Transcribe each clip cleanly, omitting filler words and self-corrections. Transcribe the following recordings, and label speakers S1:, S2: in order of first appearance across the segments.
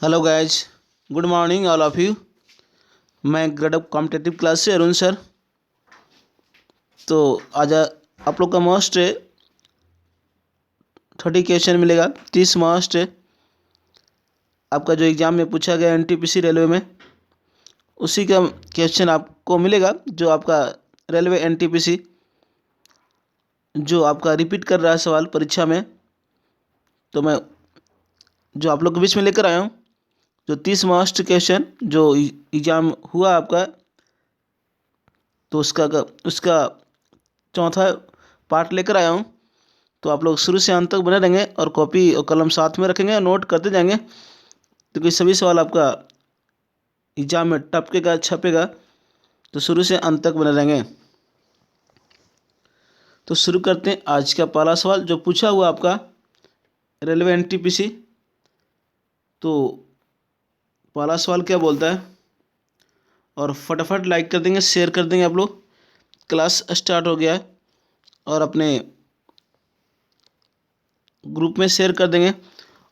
S1: Hello guys, good morning all of you. मैं गडप competitive class से Arun sir. तो आज आप लोग का मोस्ट 30 क्वेश्चन मिलेगा। 30 मोस्ट आपका जो एग्ज़ाम में पूछा गया एनटीपीसी रेलवे में, उसी का क्वेश्चन आपको मिलेगा। जो आपका रेलवे एनटीपीसी जो आपका रिपीट कर रहा है सवाल परीक्षा में, तो मैं जो आप लोग के बीच में लेकर आया हूँ जो 30 मोस्ट क्वेश्चन जो एग्ज़ाम हुआ आपका, तो उसका चौथा पार्ट लेकर आया हूँ। तो आप लोग शुरू से अंत तक बने रहेंगे और कॉपी और कलम साथ में रखेंगे और नोट करते जाएंगे, क्योंकि सभी सवाल आपका एग्जाम में टपकेगा छपेगा। तो शुरू से अंत तक बने रहेंगे। तो शुरू करते हैं आज का पहला सवाल जो पूछा हुआ आपका रेलवे एनटीपीसी। तो पहला सवाल क्या बोलता है, और फटाफट लाइक कर देंगे, शेयर कर देंगे आप लोग। क्लास स्टार्ट हो गया है और अपने ग्रुप में शेयर कर देंगे।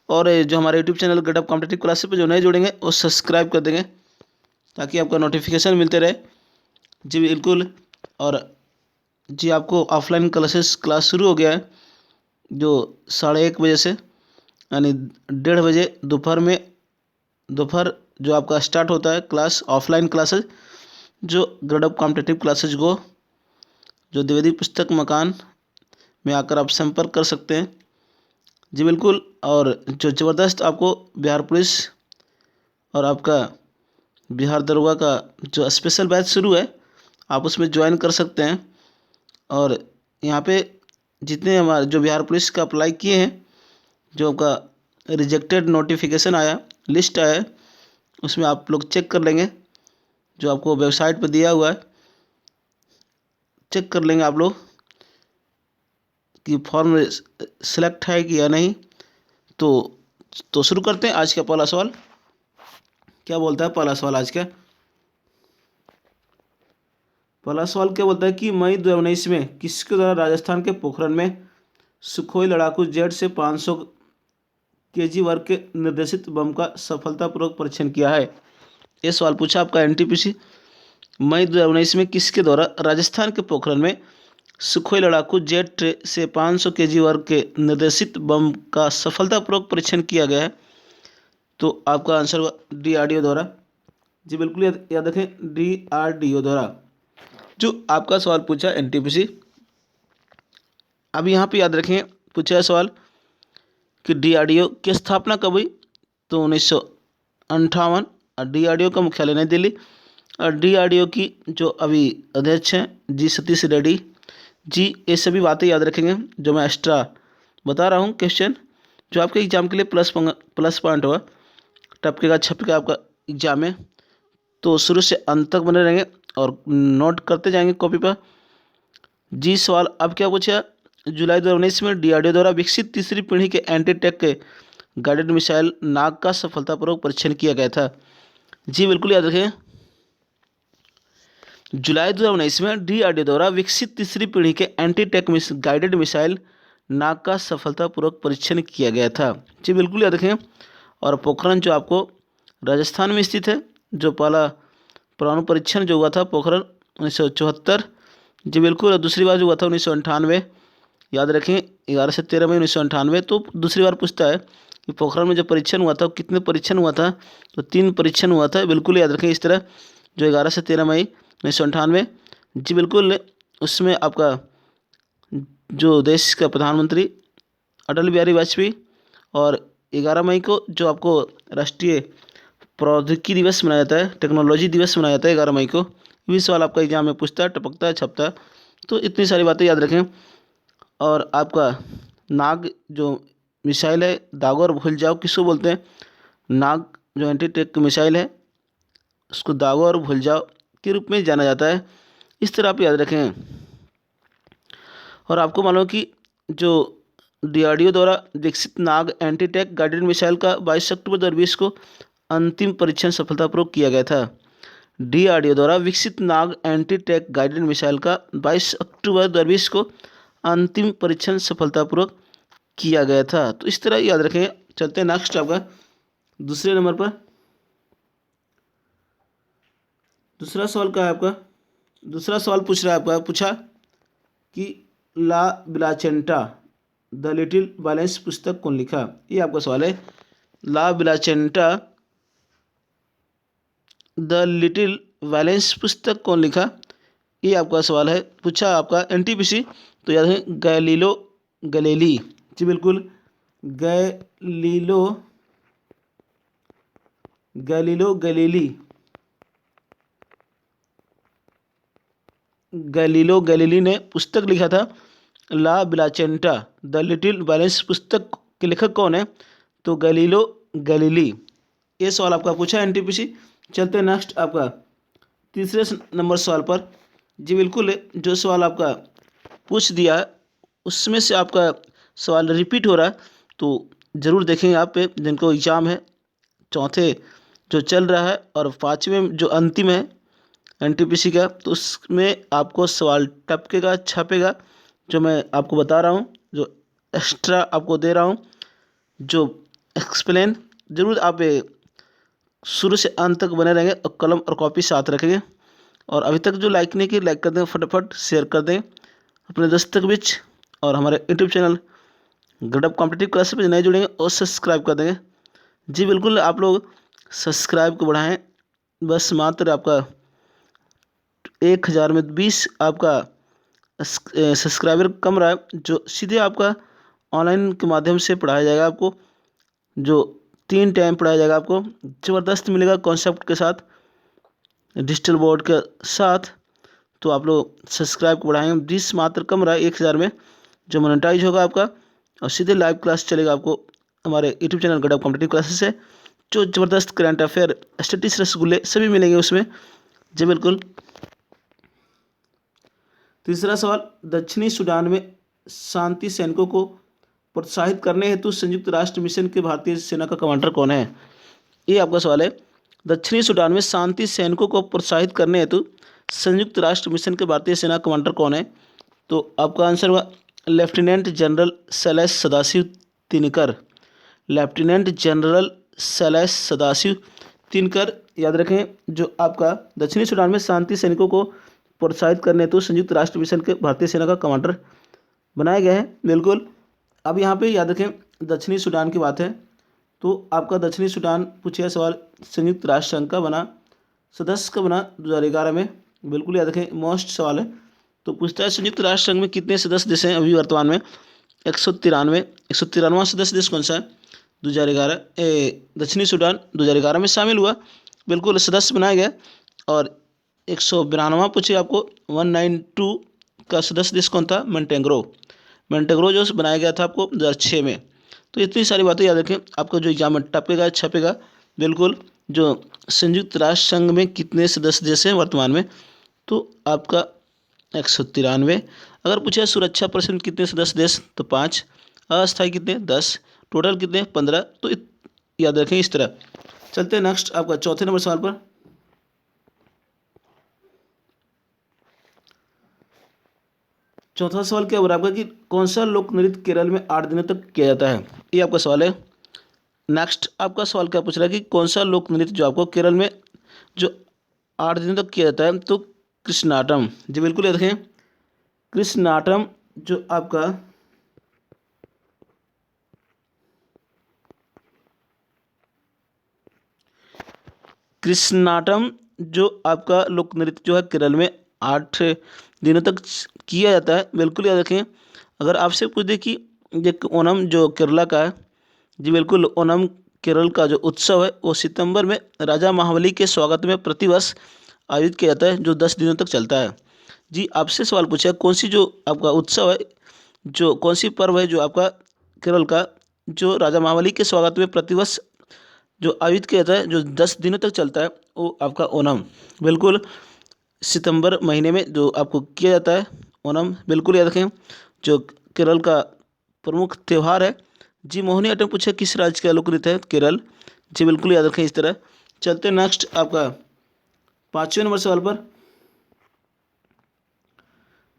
S1: और जो हमारे यूट्यूब चैनल गडप कॉम्पिटेटिव क्लासेस पे जो नए जुड़ेंगे वो सब्सक्राइब कर देंगे, ताकि आपका नोटिफिकेशन मिलते रहे। जी बिल्कुल। और जी आपको ऑफलाइन क्लास शुरू हो गया है, जो 1:30 बजे से, यानी 1:30 बजे दोपहर जो आपका स्टार्ट होता है क्लास, ऑफलाइन क्लासेस जो गडप कॉम्पिटेटिव क्लासेज को, जो द्विवेदी पुस्तक मकान में आकर आप संपर्क कर सकते हैं। जी बिल्कुल। और जो ज़बरदस्त आपको बिहार पुलिस और आपका बिहार दरोगा का जो स्पेशल बैच शुरू है, आप उसमें ज्वाइन कर सकते हैं। और यहाँ पे जितने हमारे जो बिहार पुलिस का अप्लाई किए हैं, जो आपका रिजेक्टेड नोटिफिकेशन आया, लिस्ट आया है, उसमें आप लोग चेक कर लेंगे। जो आपको वेबसाइट पर दिया हुआ है, चेक कर लेंगे आप लोग कि फॉर्म सेलेक्ट है कि या नहीं। तो शुरू करते हैं आज का पहला सवाल। क्या बोलता है पहला सवाल आज का? पहला सवाल क्या बोलता है कि मई 2019 में किसके द्वारा राजस्थान के पोखरण में सुखोई लड़ाकू जेट से 500 केजी वर्ग के निर्देशित बम का सफलतापूर्वक परीक्षण किया है। ये सवाल पूछा आपका एनटीपीसी। मई 2019 में किसके द्वारा राजस्थान के पोखरण में सुखोई लड़ाकू जेट से 500 केजी वर्ग के निर्देशित बम का सफलतापूर्वक परीक्षण किया गया है? तो आपका आंसर हुआ डीआरडीओ द्वारा। जी बिल्कुल याद रखें, डीआरडीओ द्वारा जो आपका सवाल पूछा एनटीपीसी। अब यहाँ पे याद रखें, पूछा है सवाल कि डीआरडीओ की स्थापना कब हुई? तो 1958। और डीआरडीओ का मुख्यालय नई दिल्ली। और डीआरडीओ की जो अभी अध्यक्ष हैं जी सतीश रेड्डी जी। ये सभी बातें याद रखेंगे जो मैं एक्स्ट्रा बता रहा हूँ क्वेश्चन, जो आपके एग्जाम के लिए प्लस पॉइंट होगा, टपकेगा छपकेगा आपका एग्जाम में। तो शुरू से अंत तक बने रहेंगे और नोट करते जाएंगे कॉपी पर। जी सवाल अब क्या पूछा? जुलाई 2019 में डीआरडीओ द्वारा विकसित तीसरी पीढ़ी के एंटी टैंक के गाइडेड मिसाइल नाग का सफलतापूर्वक परीक्षण किया गया था। जी बिल्कुल याद रखें, जुलाई 2019 में डीआरडीओ द्वारा विकसित तीसरी पीढ़ी के एंटी टैंक गाइडेड मिसाइल नाग का सफलतापूर्वक परीक्षण किया गया था। जी बिल्कुल याद रखें। और पोखरण जो आपको राजस्थान में स्थित है, जो पहला परमाणु परीक्षण जो हुआ था पोखरण 1974। जी बिल्कुल। और दूसरी बार जो हुआ था 1998। याद रखें, 11 से 13 मई 1998। तो दूसरी बार पूछता है कि पोखरण में जो परीक्षण हुआ था कितने परीक्षण हुआ था? तो 3 परीक्षण हुआ था। बिल्कुल याद रखें इस तरह, जो 11 से 13 मई 1998। जी बिल्कुल। उसमें आपका जो देश का प्रधानमंत्री अटल बिहारी वाजपेयी, और 11 मई को जो आपको राष्ट्रीय प्रौद्योगिकी दिवस मनाया जाता है, टेक्नोलॉजी दिवस मनाया जाता है 11 मई को। ये भी सवाल आपका एग्जाम में पूछता है, टपकता है, छपता है। तो इतनी सारी बातें याद रखें। और आपका नाग जो मिसाइल है, दागो और भूल जाओ किसको बोलते हैं? नाग जो एंटी टैंक मिसाइल है, उसको दागो और भूल जाओ के रूप में जाना जाता है। इस तरह आप याद रखें। और आपको मालूम कि जो डीआरडीओ द्वारा विकसित नाग एंटी टैंक गाइडेड मिसाइल का 22 अक्टूबर 2020 को अंतिम परीक्षण सफलतापूर्वक किया गया था। डीआरडीओ द्वारा विकसित नाग एंटी टैंक गाइडेड मिसाइल का 22 अक्टूबर 2020 को अंतिम परीक्षण सफलतापूर्वक किया गया था। तो इस तरह याद रखें। चलते हैं नेक्स्ट आपका दूसरे नंबर पर दूसरा सवाल क्या है आपका, दूसरा सवाल पूछ रहा है आपका, पूछा कि ला बिलाचेंटा द लिटिल बैलेंस पुस्तक कौन लिखा। ये आपका सवाल है। ला बिलाचेंटा द लिटिल बैलेंस पुस्तक कौन लिखा, ये आपका सवाल है। पूछा आपका एनटीपीसी, तो याद है गैलीलो गैलीली। जी बिल्कुल, गैलीलो गैलीलो गैलीली गैलीलो गैलीली ने पुस्तक लिखा था ला बिलाचेंटा द लिटिल बैलेंस। पुस्तक के लेखक कौन है, तो गैलीलो गैलीली। ये सवाल आपका पूछा एनटीपीसी। चलते हैं नेक्स्ट आपका तीसरे नंबर सवाल पर। जी बिल्कुल, जो सवाल आपका पूछ दिया है उसमें से आपका सवाल रिपीट हो रहा है, तो ज़रूर देखेंगे आप पे, जिनको एग्ज़ाम है चौथे जो चल रहा है और पाँचवें जो अंतिम है एनटीपीसी का, तो उसमें आपको सवाल टपकेगा छपेगा। जो मैं आपको बता रहा हूँ, जो एक्स्ट्रा आपको दे रहा हूँ, जो एक्सप्लेन, ज़रूर आप शुरू से अंत तक बने रहेंगे और कलम और कॉपी साथ रखेंगे। और अभी तक जो लाइक नहीं किए लाइक कर दें, फटाफट शेयर कर दें अपने दोस्तों के बीच। और हमारे यूट्यूब चैनल गडअप कॉम्पिटिटिव क्लासेस पर नए जुड़ेंगे और सब्सक्राइब कर देंगे। जी बिल्कुल, आप लोग सब्सक्राइब को बढ़ाएं। बस मात्र आपका 1000 में 20 आपका सब्सक्राइबर कम रहा है, जो सीधे आपका ऑनलाइन के माध्यम से पढ़ाया जाएगा आपको, जो 3 टाइम पढ़ाया जाएगा आपको, ज़बरदस्त मिलेगा कॉन्सेप्ट के साथ, डिजिटल बोर्ड के साथ। तो आप लोग सब्सक्राइब को बढ़ाएंगे, 20 मात्र कम रहा है 1000 में, जो मोनेटाइज होगा आपका, और सीधे लाइव क्लास चलेगा आपको हमारे यूट्यूब चैनल गडअप कॉम्पिटिटिव क्लासेस से, जो ज़बरदस्त करंट अफेयर स्टैटिस्टिक्स रसगुल्ले सभी मिलेंगे उसमें। जी बिल्कुल। तीसरा सवाल, दक्षिणी सूडान में शांति सैनिकों को प्रोत्साहित करने हेतु संयुक्त राष्ट्र मिशन के भारतीय सेना का कमांडर कौन है। ये आपका सवाल है। दक्षिणी सूडान में शांति सैनिकों को प्रोत्साहित करने हेतु संयुक्त राष्ट्र मिशन के भारतीय सेना कमांडर कौन है, तो आपका आंसर हुआ लेफ्टिनेंट जनरल शैलेश सदाशिव तिनकर। लेफ्टिनेंट जनरल शैलेश सदाशिव तिनकर, याद रखें, जो आपका दक्षिणी सूडान में शांति सैनिकों को प्रोत्साहित करने हेतु संयुक्त राष्ट्र मिशन के भारतीय सेना का कमांडर बनाए गए हैं। बिल्कुल, अब यहाँ पे याद रखें दक्षिणी सूडान की बात है, तो आपका दक्षिणी सूडान पूछे सवाल संयुक्त राष्ट्र संघ का बना, सदस्य का बना 2011 में। बिल्कुल याद रखें, मोस्ट सवाल है। तो पूछता है संयुक्त राष्ट्र संघ में कितने सदस्य देश हैं अभी वर्तमान में, 193। 193वां सदस्य देश कौन सा है, 2011। दक्षिणी सूडान 2011 में शामिल हुआ, बिल्कुल सदस्य बनाया गया। और 192वां पूछे आपको 192 का सदस्य देश कौन था, मोंटेग्रो। मोंटेग्रो जो बनाया गया था आपको 2006 में। तो इतनी सारी बातें याद रखें, आपका जो एग्जाम में टपेगा छपेगा। बिल्कुल, जो संयुक्त राष्ट्र संघ में कितने सदस्य देश हैं वर्तमान में, तो आपका 193। अगर पूछे सुरक्षा परिषद में कितने सदस्य देश, तो 5। अस्थायी कितने, 10। टोटल कितने, 15। तो याद रखें इस तरह। चलते हैं नेक्स्ट आपका चौथे नंबर सवाल पर। चौथा सवाल क्या हो रहा है आपका कि कौन सा लोक नृत्य केरल में 8 दिनों तक किया जाता है, ये आपका सवाल है। नेक्स्ट आपका सवाल क्या पूछ रहा है कि कौन सा लोक नृत्य जो आपको केरल में जो 8 दिनों तक किया जाता है, तो कृष्णाटम। जी बिल्कुल याद रखें, कृष्णाटम जो आपका कृष्णाटम जो आपका लोक नृत्य जो है केरल में 8 दिनों तक किया जाता है। बिल्कुल याद रखें। अगर आपसे पूछ दे कि ये ओणम जो केरला का है, जी बिल्कुल, ओणम केरल का जो उत्सव है वो सितंबर में राजा महाबली के स्वागत में प्रतिवर्ष आयोजित किया जाता है, जो 10 दिनों तक चलता है। जी आपसे सवाल पूछा कौन सी जो आपका उत्सव है, जो कौन सी पर्व है जो आपका केरल का जो राजा महाबली के स्वागत में प्रतिवर्ष जो आयोजित किया जाता है, जो 10 दिनों तक चलता है, वो आपका ओणम। बिल्कुल, सितंबर महीने में जो आपको किया जाता है ओणम। बिल्कुल याद रखें, जो केरल का प्रमुख त्यौहार है। जी मोहिनी अट्टम पूछे किस राज्य का लोक नृत्य है, केरल। जी बिल्कुल याद रखें इस तरह। चलते हैं नेक्स्ट आपका 5वें नंबर सवाल पर।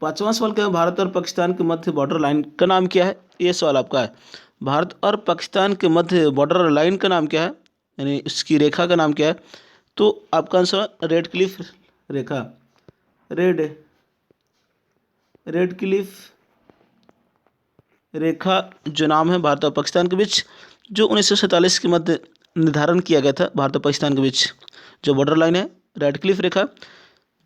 S1: 5वां सवाल क्या है, भारत और पाकिस्तान के मध्य बॉर्डर लाइन का नाम क्या है, ये सवाल आपका है। भारत और पाकिस्तान के मध्य बॉर्डर लाइन का नाम क्या है, यानी इसकी रेखा का नाम क्या है? तो आपका आंसर रेड क्लिफ रेखा, रेड क्लिफ रेखा जो नाम है भारत और पाकिस्तान के बीच, जो 1947 के मध्य निर्धारण किया गया था भारत और पाकिस्तान के बीच जो बॉर्डर लाइन है, रेड क्लिफ रेखा।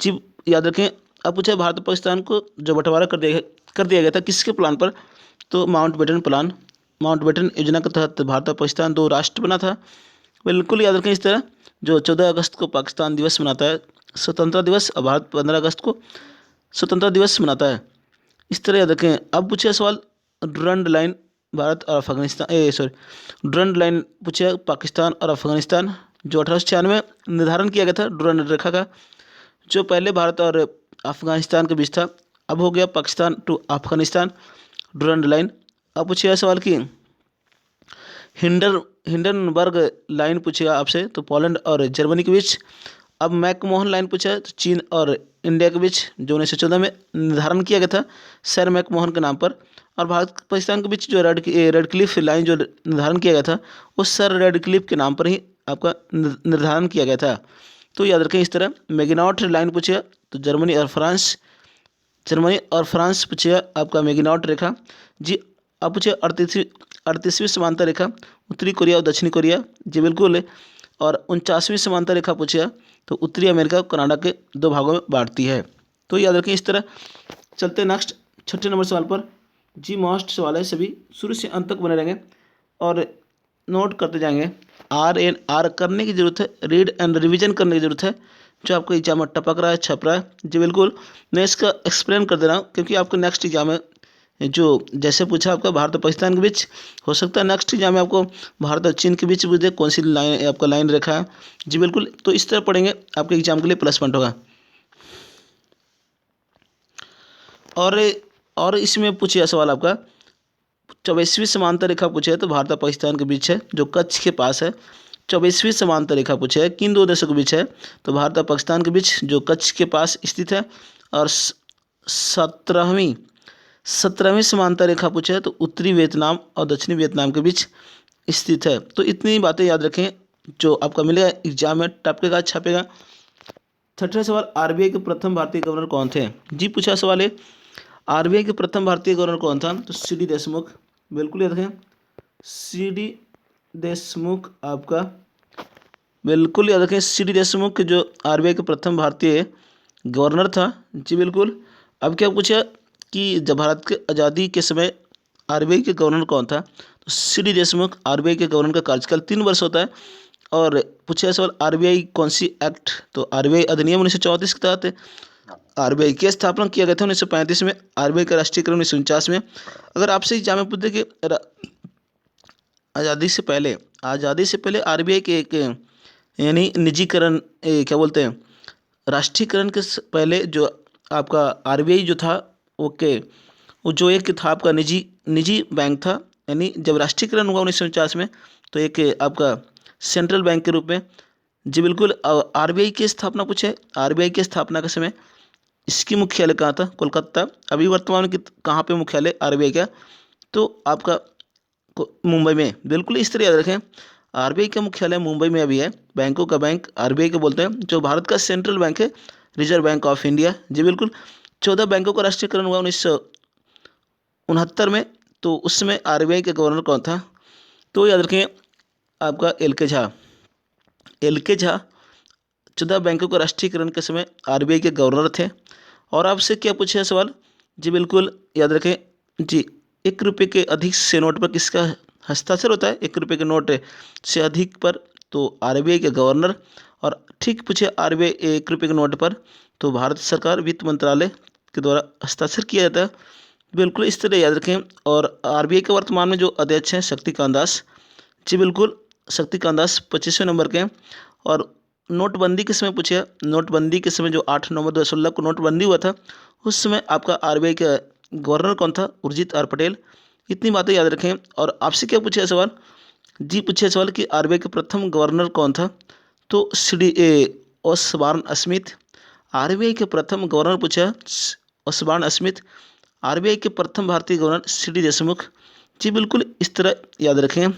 S1: जी याद रखें। अब पूछा भारत और पाकिस्तान को जो बंटवारा कर दिया गया था किसके प्लान पर? तो माउंटबेटन प्लान, माउंटबेटन योजना के तहत भारत और पाकिस्तान दो राष्ट्र बना था। बिल्कुल याद रखें। इस तरह जो 14 अगस्त को पाकिस्तान दिवस मनाता है स्वतंत्रता दिवस, और भारत 15 अगस्त को स्वतंत्रता दिवस मनाता है। इस तरह याद रखें। अब पूछे सवाल डुरंड लाइन भारत और अफगानिस्तान डुरंड लाइन पूछे पाकिस्तान और अफगानिस्तान, जो 1896 निर्धारण किया गया था डुरंड रेखा का, जो पहले भारत और अफगानिस्तान के बीच था, अब हो गया Pakistan to Afghanistan Durand line. अब पूछिए सवाल की हिंडनबर्ग लाइन पूछेगा आपसे, तो पोलैंड और जर्मनी के बीच। अब मैकमोहन लाइन पूछा है, तो चीन और इंडिया के बीच, जो 1914 में निर्धारण किया गया था सर मैकमोहन के नाम पर। और भारत पाकिस्तान के बीच जो रेड क्लिफ लाइन जो निर्धारण किया गया था, उस सर रेड क्लिफ के नाम पर ही आपका निर्धारण किया गया था। तो याद रखें। इस तरह मैगिनॉट लाइन पूछेगा, तो जर्मनी और फ्रांस पूछेगा आपका मैगिनॉट रेखा। जी अब पूछे 38वीं समांतर रेखा उत्तरी कोरिया और दक्षिणी कोरिया, जी बिल्कुल। और 49वीं समांतर रेखा पूछेगा, तो उत्तरी अमेरिका और कनाडा के दो भागों में बांटती है। तो याद रखें। इस तरह चलते हैं नेक्स्ट 6ठे नंबर सवाल पर। जी मॉस्ट सवाल है, सभी शुरू से अंत तक बने रहेंगे और नोट करते जाएंगे। आर करने की जरूरत है, रीड एंड रिवीजन करने की जरूरत है, जो आपको एग्जाम में टपक रहा है, छप रहा है। जी बिल्कुल। मैं इसका एक्सप्लेन कर दे रहा हूँ, क्योंकि आपको नेक्स्ट एग्जाम में जो जैसे पूछा आपका भारत और पाकिस्तान के बीच, हो सकता है नेक्स्ट एग्जाम में आपको भारत और चीन के बीच पूछे कौन सी लाइन आपका लाइन रेखा है। जी बिल्कुल। तो इस तरह पढ़ेंगे आपके एग्जाम के लिए प्लस पॉइंट होगा। और इसमें पूछिए सवाल आपका 24वीं समांतर रेखा पूछे है, तो भारत और पाकिस्तान के बीच है, जो कच्छ के पास है। 24वीं समांतर रेखा पूछे है, किन दो देशों के बीच है? तो भारत और पाकिस्तान के बीच, जो कच्छ के पास स्थित है। और 17वीं समांतर रेखा पूछे है, तो उत्तरी वियतनाम और दक्षिणी वियतनाम के बीच स्थित है। तो इतनी बातें याद रखें, जो आपका मिलेगा एग्जाम में टपकेगा, छपेगा। 6ठा सवाल आरबीआई के प्रथम भारतीय गवर्नर कौन थे? जी पूछा सवाल है, आरबीआई के प्रथम भारतीय गवर्नर कौन था? तो सीडी देशमुख। बिल्कुल याद रखें, सीडी देशमुख आपका, बिल्कुल याद रखें। सीडी देशमुख जो आरबीआई के प्रथम भारतीय गवर्नर था। जी बिल्कुल। अब क्या पूछा कि जब भारत के आज़ादी के समय आरबीआई के गवर्नर कौन था? तो सीडी देशमुख। आरबीआई के गवर्नर का कार्यकाल 3 वर्ष होता है। और पूछा सवाल आरबीआई कौन सी एक्ट? तो आरबीआई अधिनियम 1934 के तहत आरबीआई की स्थापना किया गया था 1935 में, आरबीआई का राष्ट्रीयकरण 1949 में। अगर आपसे एग्जाम में पूछे कि आज़ादी से पहले आरबीआई के एक यानी निजीकरण क्या बोलते हैं, राष्ट्रीयकरण के पहले जो आपका आरबीआई जो था वो जो एक था आपका निजी बैंक था। यानी जब राष्ट्रीयकरण हुआ 1949 में, तो एक आपका सेंट्रल बैंक के रूप में। जी बिल्कुल। आरबीआई की स्थापना पूछे, आरबीआई की स्थापना के समय इसकी मुख्यालय कहाँ था? कोलकाता। अभी वर्तमान में कहाँ पे मुख्यालय आरबीआई का? तो आपका मुंबई में। बिल्कुल इस तरह याद रखें, आरबीआई का मुख्यालय मुंबई में अभी है। बैंकों का बैंक आरबीआई को बोलते हैं, जो भारत का सेंट्रल बैंक है, रिजर्व बैंक ऑफ इंडिया। जी बिल्कुल। 14 बैंकों का राष्ट्रीयकरण हुआ 1969 में, तो उस समय आरबीआई के गवर्नर कौन था? तो याद रखें आपका एल के झा। 14 बैंकों का राष्ट्रीयकरण के समय आरबीआई के गवर्नर थे। और आपसे क्या पूछा है सवाल? जी बिल्कुल याद रखें। जी 1 रुपये के अधिक से नोट पर किसका हस्ताक्षर होता है? 1 रुपये के नोट से अधिक पर तो आरबीआई के गवर्नर। और ठीक पूछे आरबीआई 1 रुपये के नोट पर, तो भारत सरकार वित्त मंत्रालय के द्वारा हस्ताक्षर किया जाता है। बिल्कुल इस तरह याद रखें। और आरबीआई के वर्तमान में जो अध्यक्ष हैं शक्तिकांत दास। जी बिल्कुल। शक्तिकांत दास 25वें नंबर के हैं। और नोटबंदी के समय पूछे, नोटबंदी के समय जो 8 नवंबर 2016 को नोटबंदी हुआ था, उस समय आपका आरबीआई का गवर्नर कौन था? उर्जित आर पटेल। इतनी बातें याद रखें। और आपसे क्या पूछा सवाल? जी पूछे सवाल कि आरबीआई के प्रथम गवर्नर कौन था? तो ओसबॉर्न स्मिथ। आरबीआई के प्रथम गवर्नर पूछा ओसबॉर्न स्मिथ। आरबीआई के प्रथम भारतीय गवर्नर सीडी देशमुख। जी बिल्कुल इस तरह याद रखें।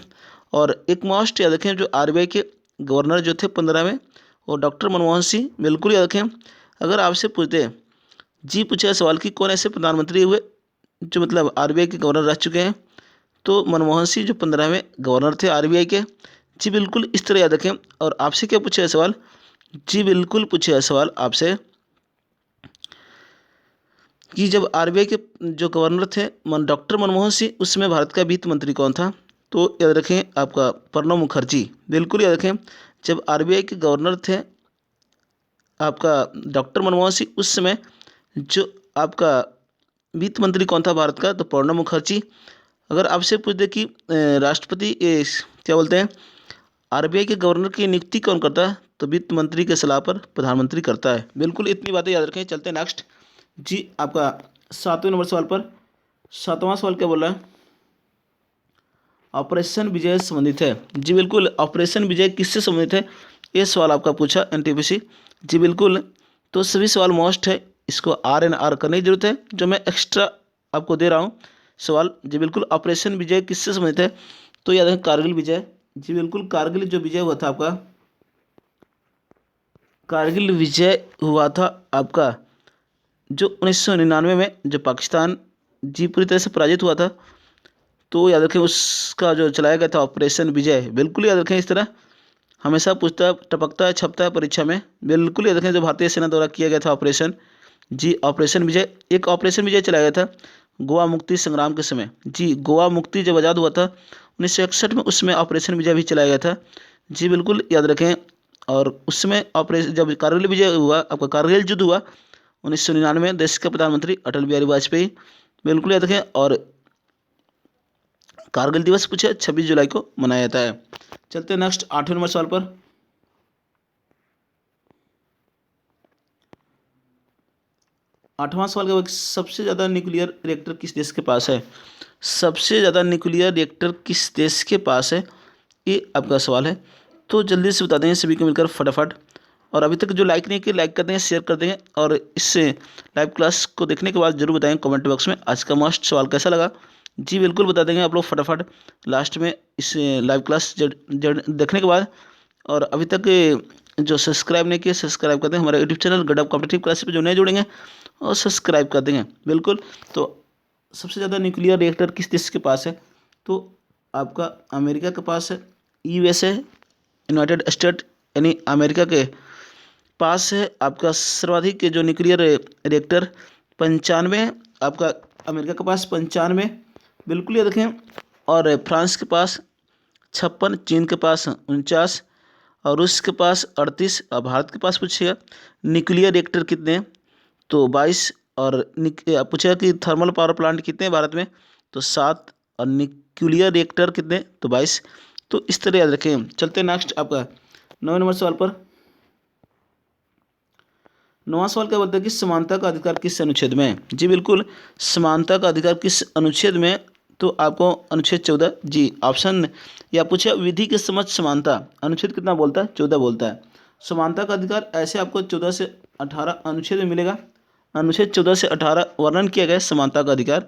S1: और एक मस्ट याद रखें, जो आरबीआई के गवर्नर जो थे 15वें वो डॉक्टर मनमोहन सिंह, बिल्कुल याद रखें। अगर आपसे पूछते जी पूछा सवाल कि कौन ऐसे प्रधानमंत्री हुए जो मतलब आरबीआई के गवर्नर रह चुके हैं, तो मनमोहन सिंह जो 15वें गवर्नर थे आरबीआई के। जी बिल्कुल इस तरह याद रखें। और आपसे क्या पूछा है सवाल, जी बिल्कुल पूछा है सवाल आपसे कि जब आरबीआई के जो गवर्नर थे डॉक्टर मनमोहन सिंह, उस समय भारत का वित्त मंत्री कौन था, तो याद रखें आपका प्रणब मुखर्जी, बिल्कुल याद रखें। जब आरबीआई के गवर्नर थे आपका डॉक्टर मनमोहन सिंह, उस समय जो आपका वित्त मंत्री कौन था भारत का, तो प्रणब मुखर्जी। अगर आपसे पूछ दे कि राष्ट्रपति क्या बोलते हैं आरबीआई के गवर्नर की नियुक्ति कौन करता है, तो वित्त मंत्री के सलाह पर प्रधानमंत्री करता है। बिल्कुल इतनी बातें याद रखें। चलते हैं नेक्स्ट जी आपका 7वें नंबर सवाल पर। 7वां सवाल क्या बोल रहा है, ऑपरेशन विजय से संबंधित है। जी बिल्कुल, ऑपरेशन विजय किससे संबंधित है, ये सवाल आपका पूछा एनटीपीसी। जी बिल्कुल, तो सभी सवाल मोस्ट है, इसको आर करने की जरूरत है, जो मैं एक्स्ट्रा आपको दे रहा हूँ सवाल। जी बिल्कुल, ऑपरेशन विजय किससे संबंधित है, तो याद है कारगिल विजय। जी बिल्कुल, कारगिल जो विजय हुआ था आपका, कारगिल विजय हुआ था आपका जो 1999 में जो पाकिस्तान जी पूरी तरह से पराजित हुआ था, तो याद रखें उसका जो चलाया गया था ऑपरेशन विजय। बिल्कुल याद रखें, इस तरह हमेशा पूछता टपकता है छपता है परीक्षा में। बिल्कुल याद रखें, जो भारतीय सेना द्वारा किया गया था ऑपरेशन जी ऑपरेशन विजय। एक ऑपरेशन विजय चलाया गया था गोवा मुक्ति संग्राम के समय। जी गोवा मुक्ति जब आज़ाद हुआ था 1961 में, उसमें ऑपरेशन विजय भी चलाया गया था। जी बिल्कुल याद रखें। और उस समय ऑपरेशन जब कारगिल विजय हुआ आपका, कारगिल युद्ध हुआ 1999 में, देश के प्रधानमंत्री अटल बिहारी वाजपेयी, बिल्कुल याद रखें। और कारगिल दिवस पूछे 26 जुलाई को मनाया जाता है। चलते हैं नेक्स्ट 8वें नंबर सवाल पर। 8वां सवाल का सबसे ज़्यादा न्यूक्लियर रिएक्टर किस देश के पास है, सबसे ज़्यादा न्यूक्लियर रिएक्टर किस देश के पास है, ये आपका सवाल है। तो जल्दी से बता देंगे सभी को मिलकर फटाफट। और अभी तक जो लाइक नहीं किए लाइक कर देंगे, शेयर कर देंगे। और इससे लाइव क्लास को देखने के बाद जरूर बताएंगे कमेंट बॉक्स में आज का मस्ट सवाल कैसा लगा। जी बिल्कुल बता देंगे आप लोग फटाफट लास्ट में इस लाइव क्लास देखने के बाद। और अभी तक जो सब्सक्राइब नहीं किए सब्सक्राइब कर दें हमारे यूट्यूब चैनल गडअप कॉम्पिटिटिव क्लासेस पे, जो नए जुड़ेंगे और सब्सक्राइब कर देंगे बिल्कुल। तो सबसे ज़्यादा न्यूक्लियर रिएक्टर किस देश के पास है, तो आपका अमेरिका के पास है, यूएसए यूनाइटेड स्टेट यानी अमेरिका के पास है आपका सर्वाधिक जो न्यूक्लियर रिएक्टर 95 है आपका, अमेरिका के पास 95, बिल्कुल याद रखें। और फ्रांस के पास 56, चीन के पास 49 और रूस के पास 38। और भारत के पास पूछिएगा न्यूक्लियर रिएक्टर कितने हैं, तो 22। और पूछेगा कि थर्मल पावर प्लांट कितने हैं भारत में, तो 7। और न्यूक्लियर रिएक्टर कितने, तो 22। तो इस तरह याद रखें। चलते हैं नेक्स्ट आपका 9वें नंबर सवाल पर। 9वां सवाल क्या बोलता है कि समानता का अधिकार किस अनुच्छेद में है। जी बिल्कुल, समानता का अधिकार किस अनुच्छेद में, तो आपको अनुच्छेद 14। जी ऑप्शन या पूछे विधि के समक्ष समानता अनुच्छेद कितना बोलता है, 14 बोलता है। समानता का अधिकार ऐसे आपको 14 से 18 अनुच्छेद में मिलेगा। अनुच्छेद 14 से 18 वर्णन किया गया है समानता का अधिकार।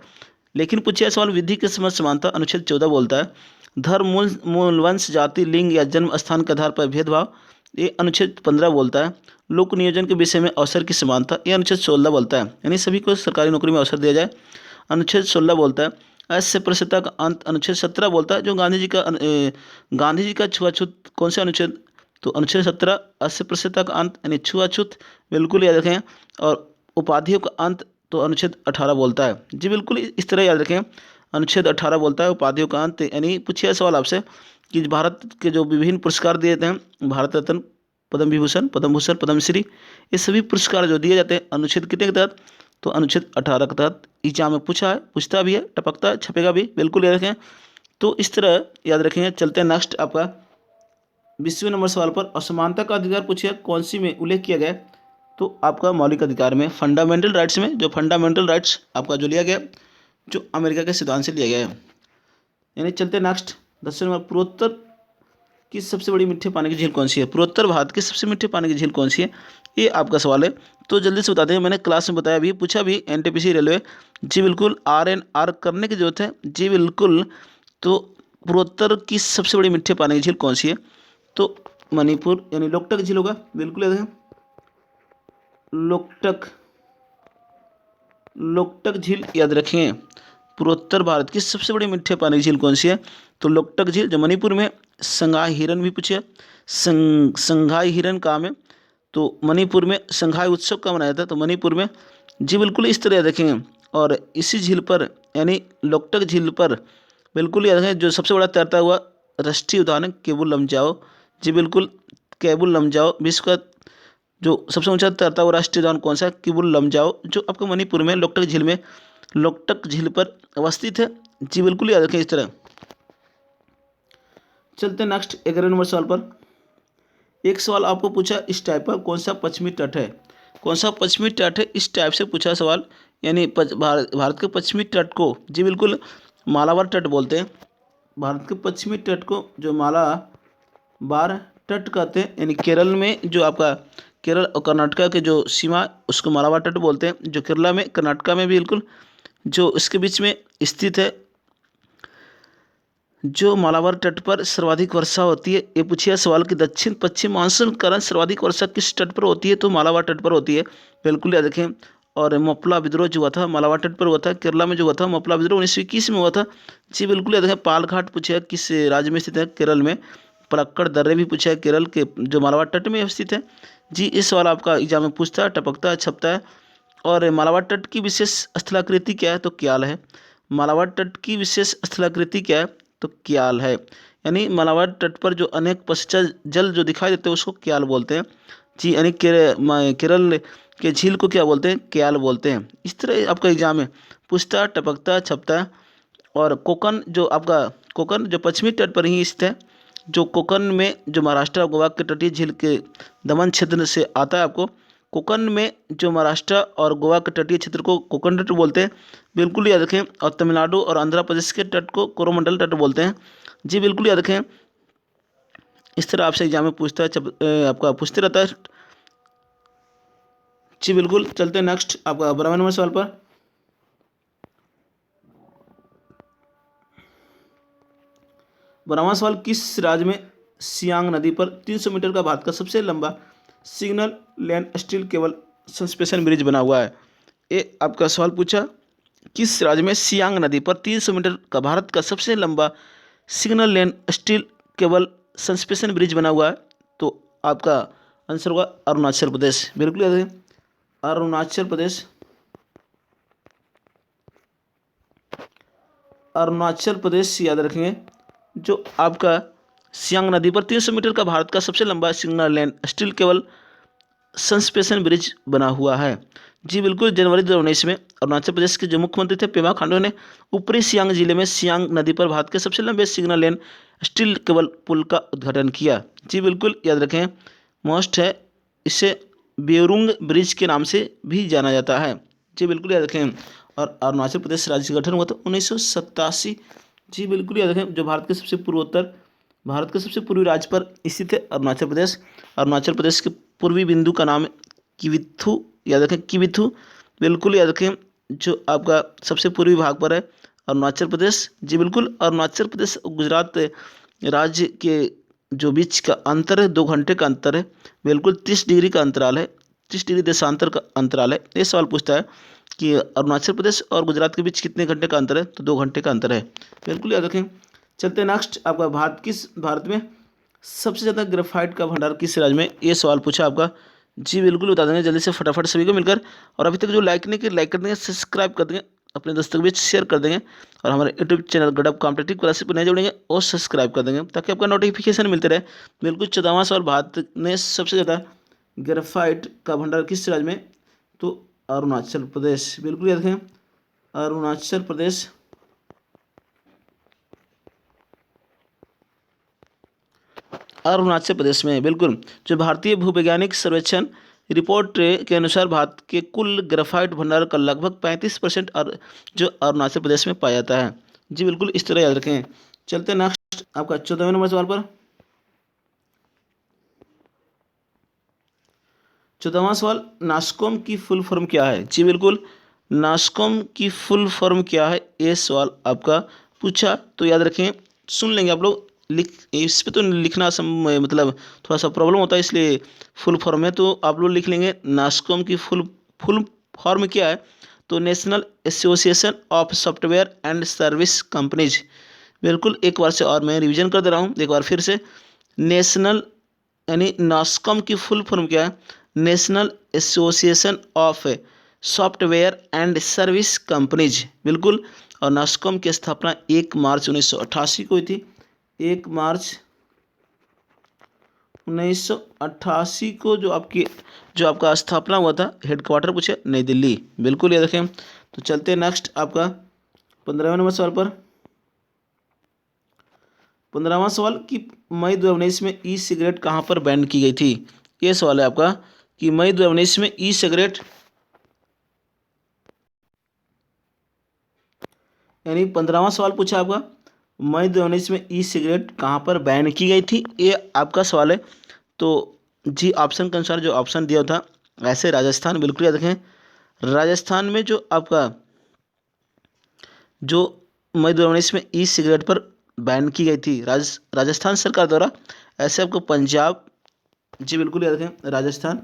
S1: लेकिन पूछिए सवाल विधि के समक्ष समानता अनुच्छेद 14 बोलता है धर्म मूल वंश जाति लिंग या जन्म स्थान के आधार पर भेदभाव, ये अनुच्छेद 15 बोलता है। लोक नियोजन के विषय में अवसर की समानता, ये अनुच्छेद 16 बोलता है, यानी सभी को सरकारी नौकरी में अवसर दिया जाए, अनुच्छेद 16 बोलता है। अस्पृश्यता का अंत अनुच्छेद 17 बोलता है। जो गांधी जी का छुआछूत कौन से अनुच्छेद, तो अनुच्छेद 17 अस्पृश्यता का अंत यानी छुआछूत, बिल्कुल याद रखें। और उपाधियों का अंत तो अनुच्छेद 18 बोलता है। जी बिल्कुल इस तरह याद रखें, अनुच्छेद 18 बोलता है उपाधियों का अंत। यानी पूछिए सवाल आपसे कि भारत के जो विभिन्न पुरस्कार दिए जाते हैं, भारत रत्न, पद्म विभूषण, पद्म भूषण, पद्मश्री, ये सभी पुरस्कार जो दिए जाते हैं अनुच्छेद कितने के तहत, तो अनुच्छेद 18 के तहत। एग्जाम में पूछा है, पूछता भी है, टपकता है, छपेगा भी, बिल्कुल याद रखें। तो इस तरह याद रखेंगे। चलते हैं नेक्स्ट आपका 20वें नंबर सवाल पर। असमानता का अधिकार पूछिए कौन सी में उल्लेख किया गया, तो आपका मौलिक अधिकार में, फंडामेंटल राइट्स में, जो फंडामेंटल राइट्स आपका जो लिया गया, जो अमेरिका के सिद्धांत से लिया गया है। यानी चलते नेक्स्ट 10वें नंबर, पूर्वोत्तर की सबसे बड़ी मीठे पानी की झील कौन सी है, पूर्वोत्तर भारत की सबसे मीठे पानी की झील कौन सी है, ये आपका सवाल है। तो जल्दी से बता दें, मैंने क्लास में बताया भी, पूछा भी एनटीपीसी रेलवे। जी बिल्कुल, आर करने की जरूरत है। जी बिल्कुल, तो पूर्वोत्तर की सबसे बड़ी मीठे पानी की झील कौन सी है, तो मणिपुर यानी लोकटक झील होगा, बिल्कुल याद रखें। लोकटक झील याद रखें। पूर्वोत्तर भारत की सबसे बड़ी मीठे पानी की झील कौन सी है? तो लोकटक झील जो मणिपुर में। संगाई हिरन भी पूछे, संगाई हिरन कहाँ में? तो मणिपुर में। संगाई उत्सव कब मनाया था? तो मणिपुर में। जी बिल्कुल इस तरह याद रखेंगे। और इसी झील पर यानी लोकटक झील पर बिल्कुल याद रखें जो सबसे बड़ा तैरता हुआ राष्ट्रीय उद्यान है केबुल लमजाओ। जी बिल्कुल केबुल लमजाओ विश्व का जो सबसे ऊंचा तैरता हुआ राष्ट्रीय उद्यान कौन सा है? केबुल लमजाओ, जो आपका मणिपुर में लोकटक झील में, लोकटक झील पर अवस्थित है। जी बिल्कुल याद रखें इस तरह। चलते हैं नेक्स्ट 11 नंबर सवाल पर। एक सवाल आपको पूछा इस टाइप पर, कौन सा पश्चिमी तट है? कौन सा पश्चिमी तट है? इस टाइप से पूछा सवाल, यानी भारत के पश्चिमी तट को जी बिल्कुल मालाबार तट बोलते हैं। भारत के पश्चिमी तट को जो मालाबार तट कहते हैं, यानी केरल में जो आपका केरल और कर्नाटका के जो सीमा उसको मालाबार तट बोलते हैं, जो केरला में कर्नाटका में बिल्कुल जो इसके बीच में स्थित है। जो मालाबार तट पर सर्वाधिक वर्षा होती है, ये पूछिए सवाल कि दक्षिण पश्चिम मानसून के कारण सर्वाधिक वर्षा किस तट पर होती है? तो मालाबार तट पर होती है, बिल्कुल याद रखें। और मपला विद्रोह जो हुआ था मालाबार तट पर हुआ था, केरला में जो हुआ था मपला विद्रोह 1921 में हुआ था। जी बिल्कुल याद रखें। पालघाट पूछा किस राज्य में स्थित है? केरल में। पलक्कड़ दर्रे भी पूछा है केरल के जो मालाबार तट में स्थित है। जी इस सवाल आपका एग्जाम में पूछता है, टपकता है, छपता है। और मालाबार तट की विशेष स्थलाकृति क्या है? तो क्याल है। मालाबार तट की विशेष स्थलाकृति क्या है? तो क्याल है। यानी मालाबार तट पर जो अनेक पश्चात जल जो दिखाई देते हैं उसको क्याल बोलते हैं। जी यानी केरल के झील को क्या बोलते हैं? क्याल बोलते हैं। इस तरह आपका एग्जाम में पूछता, टपकता, छपता है। और कोकन जो आपका कोकन जो पश्चिमी तट पर ही स्थित है, जो कोकन में जो महाराष्ट्र और गोवा के तटीय झील के दमन क्षेत्र से आता है आपको। कोकन में जो महाराष्ट्र और गोवा के तटीय क्षेत्र को कोकन तट बोलते हैं, बिल्कुल याद रखें। और तमिलनाडु और आंध्र प्रदेश के तट को कोरोमंडल तट बोलते हैं। जी बिल्कुल याद रखें। इस तरह आपसे एग्जाम में पूछता है, आपका पूछते रहता है। जी बिल्कुल। चलते हैं नेक्स्ट आपका 12वें नंबर सवाल पर। 12वां सवाल, किस राज्य में सियांग नदी पर 300 मीटर का भारत का सबसे लंबा सिग्नल लेन स्टील केबल सस्पेंशन ब्रिज बना हुआ है? ये आपका सवाल पूछा किस राज्य में सियांग नदी पर 300 मीटर का भारत का सबसे लंबा सिग्नल लेन स्टील केबल सस्पेंशन ब्रिज बना हुआ है? तो आपका आंसर होगा अरुणाचल प्रदेश, बिल्कुल याद है। अरुणाचल प्रदेश। अरुणाचल प्रदेश याद रखेंगे। जो आपका सियांग नदी पर 300 मीटर का भारत का सबसे लंबा सिग्नल लेन स्टील केबल सस्पेंशन ब्रिज बना हुआ है। जी बिल्कुल। जनवरी 2019 में अरुणाचल प्रदेश के जो मुख्यमंत्री थे पेमा खांडू ने ऊपरी सियांग जिले में सियांग नदी पर भारत के सबसे लंबे सिग्नल लेन स्टील केबल पुल का उद्घाटन किया। जी बिल्कुल याद रखें। मोस्ट है, इसे बेरुंग ब्रिज के नाम से भी जाना जाता है। जी बिल्कुल याद रखें। और अरुणाचल प्रदेश राज्य का गठन हुआ था 1987। जी बिल्कुल याद रखें। जो भारत के सबसे पूर्वी राज्य पर स्थित है अरुणाचल प्रदेश। अरुणाचल प्रदेश के पूर्वी बिंदु का नाम है किविथु, याद रखें किविथु, बिल्कुल याद रखें। जो आपका सबसे पूर्वी भाग पर है अरुणाचल प्रदेश। जी बिल्कुल। अरुणाचल प्रदेश और गुजरात राज्य के जो बीच का अंतर है 2 घंटे का अंतर है, बिल्कुल 30 डिग्री का अंतराल है, 30 डिग्री देशांतर का अंतराल है। ये सवाल पूछता है कि अरुणाचल प्रदेश और गुजरात के बीच कितने घंटे का अंतर है? तो 2 घंटे का अंतर है, बिल्कुल याद रखें। चलते हैं नेक्स्ट आपका भारत में सबसे ज़्यादा ग्रेफाइट का भंडार किस राज्य में? ये सवाल पूछा आपका। जी बिल्कुल बता देंगे जल्दी से फटाफट सभी को मिलकर। और अभी तक जो लाइक नहीं किया लाइक कर देंगे, सब्सक्राइब कर देंगे, अपने दोस्तों के बीच शेयर कर देंगे। और हमारे यूट्यूब चैनल गडअप कॉम्पिटिटिव क्लासेस पर नए जोड़ेंगे और सब्सक्राइब कर देंगे ताकि आपका नोटिफिकेशन मिलते रहे। बिल्कुल। 14वां सवाल, भारत में सबसे ज़्यादा ग्रेफाइट का भंडार किस राज्य में? तो अरुणाचल प्रदेश, बिल्कुल याद रखें अरुणाचल प्रदेश। अरुणाचल प्रदेश में, बिल्कुल। जो भारतीय भूवैज्ञानिक सर्वेक्षण रिपोर्ट के अनुसार भारत के कुल ग्रेफाइट भंडार का लगभग 35% जो अरुणाचल प्रदेश में पाया जाता है। जी बिल्कुल इस तरह याद रखें। चलते हैं नेक्स्ट आपका 14वें नंबर सवाल पर। 14वां सवाल, नास्कॉम की फुल फॉर्म क्या है? जी बिल्कुल। नास्कॉम की फुल फॉर्म क्या है? ये सवाल आपका पूछा तो याद रखें, सुन लेंगे आप लोग। इस पे तो लिखना मतलब थोड़ा सा प्रॉब्लम होता है, इसलिए फुल फॉर्म है तो आप लोग लिख लेंगे। नास्कॉम की फुल फॉर्म क्या है? तो national association of software and service companies. बिल्कुल एक बार से और मैं रिवीजन कर दे रहा हूँ एक बार फिर से। नेशनल यानी नास्कॉम की फुल फॉर्म क्या है? National association of software and service companies. बिल्कुल। और नास्कॉम की स्थापना 1 मार्च 1988 को हुई थी। 1 मार्च 1988 को जो आपका स्थापना हुआ था। हेडक्वार्टर पूछे नई दिल्ली। बिल्कुल ये देखें। तो चलते हैं नेक्स्ट आपका 15वें नंबर सवाल पर। 15वां सवाल कि मई 2019 में ई सिगरेट कहाँ पर बैन की गई थी? ये सवाल है आपका कि मई 2019 में ई सिगरेट यानी 15वां सवाल पूछा आपका मई 2019 में ई सिगरेट कहाँ पर बैन की गई थी, ये आपका सवाल है। तो जी ऑप्शन के अनुसार जो ऑप्शन दिया था ऐसे राजस्थान, बिल्कुल याद रखें। राजस्थान में जो आपका जो मई 2019 में ई सिगरेट पर बैन की गई थी राजस्थान सरकार द्वारा। ऐसे आपको पंजाब, जी बिल्कुल याद रखें राजस्थान।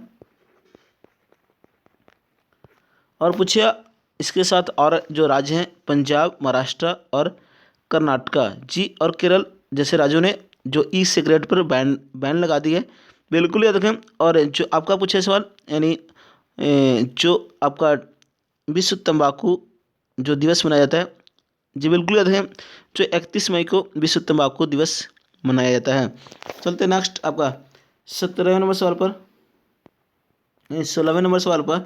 S1: और पूछिए इसके साथ और जो राज्य हैं पंजाब, महाराष्ट्र और कर्नाटका, जी और केरल जैसे राज्यों ने जो ई सिगरेट पर बैन लगा दी है। बिल्कुल याद रखें। और जो आपका पूछे सवाल यानी जो आपका विश्व तंबाकू जो दिवस मनाया जाता है, जी बिल्कुल याद रखें। जो 31 मई को विश्व तंबाकू दिवस मनाया जाता है। चलते नेक्स्ट आपका 17वें नंबर सवाल पर, 16वें नंबर सवाल पर।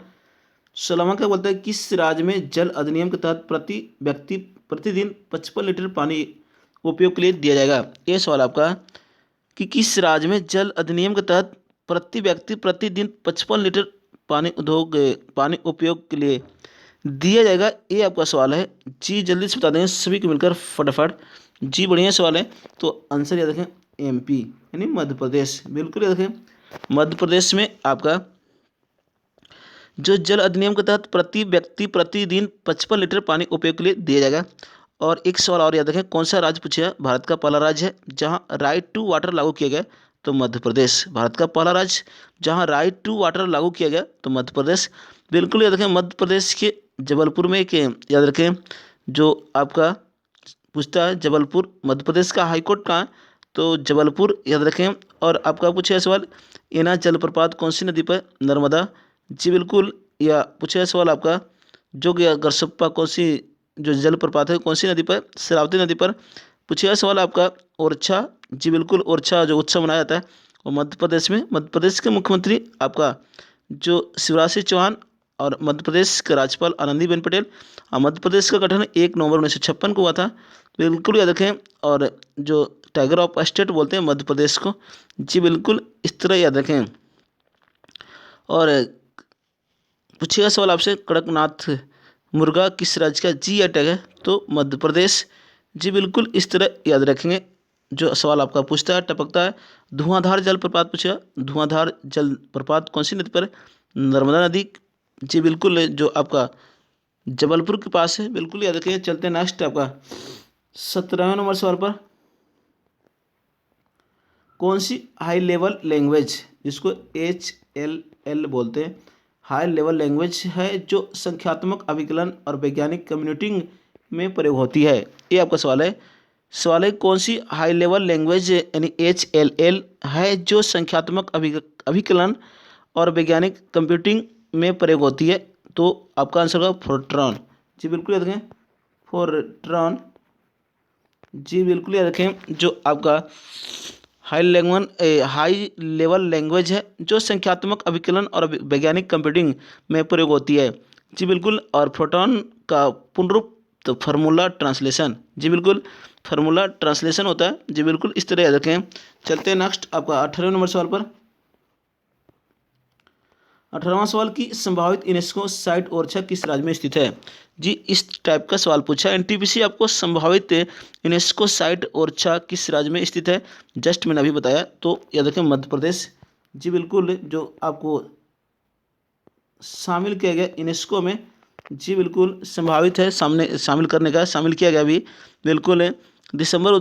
S1: 16वां क्या बोलता है? किस राज्य में जल अधिनियम के तहत प्रति व्यक्ति प्रतिदिन 55 लीटर पानी उपयोग के लिए दिया जाएगा? ये सवाल आपका कि किस राज्य में जल अधिनियम के तहत प्रति व्यक्ति प्रतिदिन 55 लीटर पानी उपयोग के लिए दिया जाएगा, ये आपका सवाल है। जी जल्दी से बता देंगे सभी को मिलकर फटाफट। जी बढ़िया सवाल है। तो आंसर याद रखें एमपी यानी मध्य प्रदेश। बिल्कुल याद रखें मध्य प्रदेश में आपका जो जल अधिनियम के तहत प्रति व्यक्ति प्रतिदिन 55 लीटर पानी उपयोग के लिए दिया जाएगा। और एक सवाल और याद रखें, कौन सा राज्य पूछा? भारत का पहला राज्य है जहां राइट टू वाटर लागू किया गया तो मध्य प्रदेश। भारत का पहला राज्य जहां राइट टू वाटर लागू किया गया तो मध्य प्रदेश। बिल्कुल याद रखें मध्य प्रदेश के जबलपुर में एक याद रखें जो आपका पूछता है जबलपुर मध्य प्रदेश का हाईकोर्ट कहाँ है? तो जबलपुर याद रखें। और आपका पूछा सवाल एना जलप्रपात कौन सी नदी पर? नर्मदा। जी बिल्कुल। या पूछा सवाल आपका जोग या गरसप्पा कौन सी जो जलप्रपात है कौन सी नदी पर? शरावती नदी पर। पूछा सवाल आपका ओरछा, जी बिल्कुल ओरछा जो उत्सव मनाया जाता है वो मध्य प्रदेश में। मध्य प्रदेश के मुख्यमंत्री आपका जो शिवराज सिंह चौहान और मध्य प्रदेश के राज्यपाल आनंदीबेन पटेल। और मध्य प्रदेश का गठन 1 नवंबर 1956 को हुआ था। बिल्कुल याद रखें। और जो टाइगर ऑफ स्टेट बोलते हैं मध्य प्रदेश को, जी बिल्कुल इस तरह याद रखें। और पूछिएगा सवाल आपसे कड़कनाथ मुर्गा किस राज्य का जी टैग है? तो मध्य प्रदेश। जी बिल्कुल इस तरह याद रखेंगे। जो सवाल आपका पूछता है टपकता है धुआंधार जलप्रपात पूछेगा। धुआंधार जलप्रपात कौन सी नदी पर? नर्मदा नदी। जी बिल्कुल जो आपका जबलपुर के पास है। बिल्कुल याद रखिए। चलते हैं नेक्स्ट आपका 17वें नंबर सवाल पर। कौन सी हाई लेवल लैंग्वेज जिसको HLL बोलते हैं हाई लेवल लैंग्वेज है जो संख्यात्मक अभिकलन और वैज्ञानिक कंप्यूटिंग में प्रयोग होती है? ये आपका सवाल है। सवाल है कौन सी हाई लेवल लैंग्वेज यानी HLL है जो संख्यात्मक अभिकलन और वैज्ञानिक कंप्यूटिंग में प्रयोग होती है? तो आपका आंसर होगा फोर्ट्रॉन। जी बिल्कुल याद रखें फोर्ट्रॉन। जी बिल्कुल याद रखें जो आपका हाई लेवल लैंग्वेज है जो संख्यात्मक अभिकलन और वैज्ञानिक कंप्यूटिंग में प्रयोग होती है। जी बिल्कुल। और फोटोन का पूर्णरूप तो फार्मूला ट्रांसलेशन। जी बिल्कुल फार्मूला ट्रांसलेशन होता है। जी बिल्कुल इस तरह याद रखें। चलते हैं नेक्स्ट आपका 18वें नंबर सवाल पर। 18वां सवाल की संभावित यूनेस्को साइट ओरछा किस राज्य में स्थित है? जी इस टाइप का सवाल पूछा एनटीपीसी आपको। संभावित यूनेस्को साइट ओरछा किस राज्य में स्थित है? जस्ट मैंने अभी बताया। तो याद रखें मध्य प्रदेश। जी बिल्कुल जो आपको शामिल किया गया यूनेस्को में, जी बिल्कुल संभावित है सामने शामिल करने का, शामिल किया गया अभी। बिल्कुल दिसंबर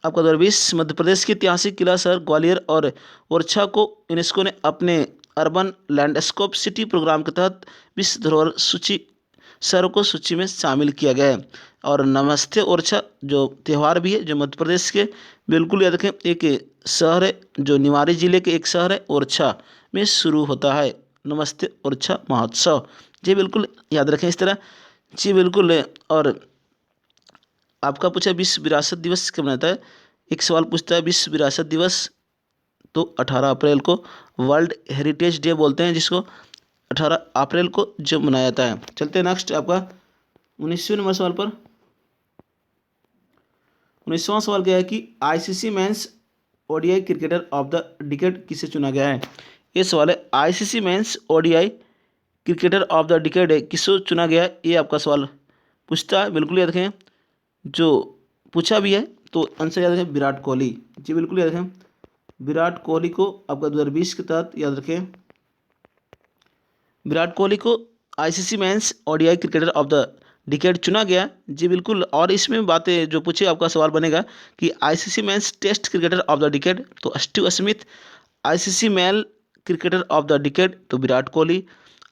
S1: आपका 2020 मध्य प्रदेश के ऐतिहासिक किला शहर ग्वालियर और ओरछा को यूनेस्को ने अपने अर्बन लैंडस्केप सिटी प्रोग्राम के तहत विश्व धरोहर सूची शहरों को सूची में शामिल किया गया है। और नमस्ते ओरछा जो त्यौहार भी है, जो मध्य प्रदेश के बिल्कुल याद रखें एक शहर है, जो निवाड़ी जिले के एक शहर है ओरछा में शुरू होता है नमस्ते ओरछा महोत्सव। जी बिल्कुल याद रखें इस तरह। जी बिल्कुल। और आपका पूछा विश्व विरासत दिवस कब मनाता है। एक सवाल पूछता है विश्व विरासत दिवस तो 18 अप्रैल को वर्ल्ड हेरिटेज डे बोलते हैं जिसको, 18 अप्रैल को जो मनाया जाता है। चलते हैं नेक्स्ट आपका 19वें नंबर सवाल पर। 19वां सवाल क्या है कि ICC men's ODI cricketer of the decade किसे चुना गया है। ये सवाल है ICC men's ODI cricketer of the decade किसको चुना गया है, ये आपका सवाल पूछता है। बिल्कुल याद रखें, जो पूछा भी है तो आंसर याद रखें विराट कोहली। जी बिल्कुल याद रखें, विराट कोहली को आपका 2020 के तहत याद रखें, विराट कोहली को ICC men's ODI cricketer of the decade चुना गया। जी बिल्कुल। और इसमें बातें जो पूछे आपका सवाल बनेगा कि ICC men's test cricketer of the decade तो Steve Smith, ICC male cricketer of the decade तो Virat Kohli,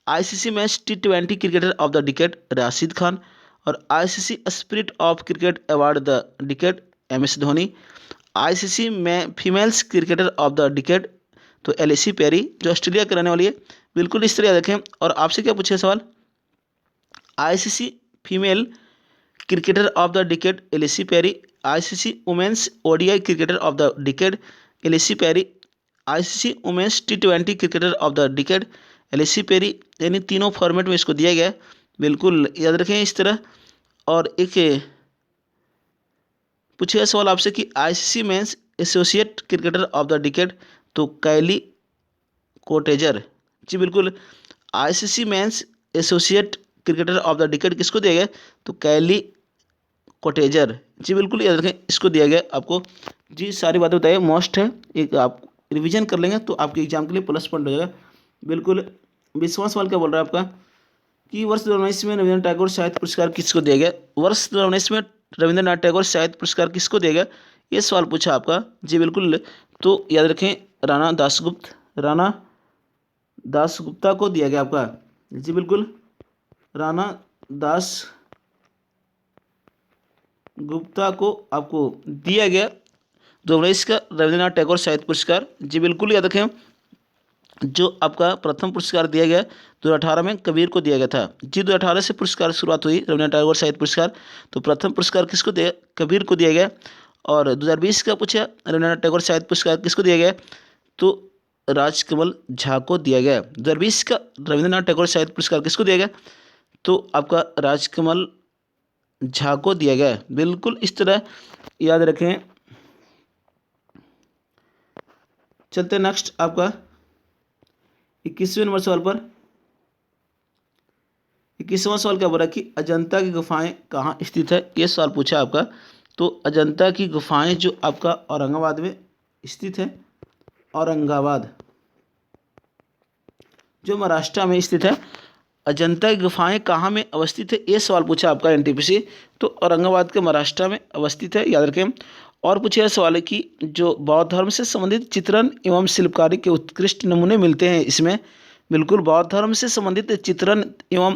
S1: ICC match T20 cricketer of the decade Rashid Khan, और ICC spirit of cricket award the decade MS Dhoni, ICC में females cricketer of the decade तो Ellyse Perry जो Australia के रहने वाली है। बिल्कुल इस तरह याद रखें। और आपसे क्या पूछे सवाल, ICC female cricketer of the decade Ellyse Perry, ICC women's ODI cricketer of the decade Ellyse Perry, ICC women's T20 cricketer of the decade Ellyse Perry, यानी तीनों फॉर्मेट में इसको दिया गया है। बिल्कुल याद रखें इस तरह। और एक पूछेगा सवाल आपसे कि ICC mains associate cricketer of the decade तो कैली कोटेजर। जी बिल्कुल, ICC men's associate cricketer of the decade किसको दिया गया तो कैली कोटेजर। जी बिल्कुल याद रखें, इसको दिया गया आपको। जी सारी बातें बताइए, मोस्ट है, एक आप रिवीजन कर लेंगे तो आपके एग्जाम के लिए प्लस पॉइंट हो जाएगा। बिल्कुल। 20वां सवाल क्या बोल रहा है आपका कि वर्ष 2019 में रविंद्रनाथ टैगोर साहित्य पुरस्कार किसको दिया गया। वर्ष 2019 में रविंद्रनाथ टैगोर साहित्य पुरस्कार किसको दिया गया, ये सवाल पूछा आपका। जी बिल्कुल, तो याद रखें राणा दासगुप्ता को दिया गया आपका। जी बिल्कुल, राणा दास गुप्ता को आपको दिया गया 2019 का रविंद्रनाथ टैगोर साहित्य पुरस्कार। जी बिल्कुल याद रखें, जो आपका प्रथम पुरस्कार दिया गया 2018 में कबीर को दिया गया था। जी 2018 से पुरस्कार शुरुआत हुई रविंद्रनाथ टैगोर साहित्य पुरस्कार, तो प्रथम पुरस्कार किसको दिया, कबीर को दिया गया। और 2020 का पूछा रविंद्रनाथ टैगोर साहित्य पुरस्कार किसको दिया गया तो राजकमल झा को दिया गया। 2020 का रविंद्रनाथ टैगोर साहित्य पुरस्कार किसको दिया गया तो आपका राजकमल झा को दिया गया। बिल्कुल इस तरह याद रखें। चलते नेक्स्ट आपका 21वें नंबर सवाल पर। 21वां सवाल क्या बोल रहा है कि अजंता की गुफाएं कहाँ स्थित है, ये सवाल पूछा आपका। तो अजंता की गुफाएं जो आपका औरंगाबाद में स्थित है, औरंगाबाद जो महाराष्ट्र में स्थित है। अजंता की गुफाएं कहाँ में अवस्थित है, ये सवाल पूछा आपका NTPC, तो औरंगाबाद के महाराष्ट्र में अवस्थित है, याद रखें। और पूछा सवाल है कि जो बौद्ध धर्म से संबंधित चित्रण एवं शिल्पकारी के उत्कृष्ट नमूने मिलते हैं इसमें। बिल्कुल, बौद्ध धर्म से संबंधित चित्रण एवं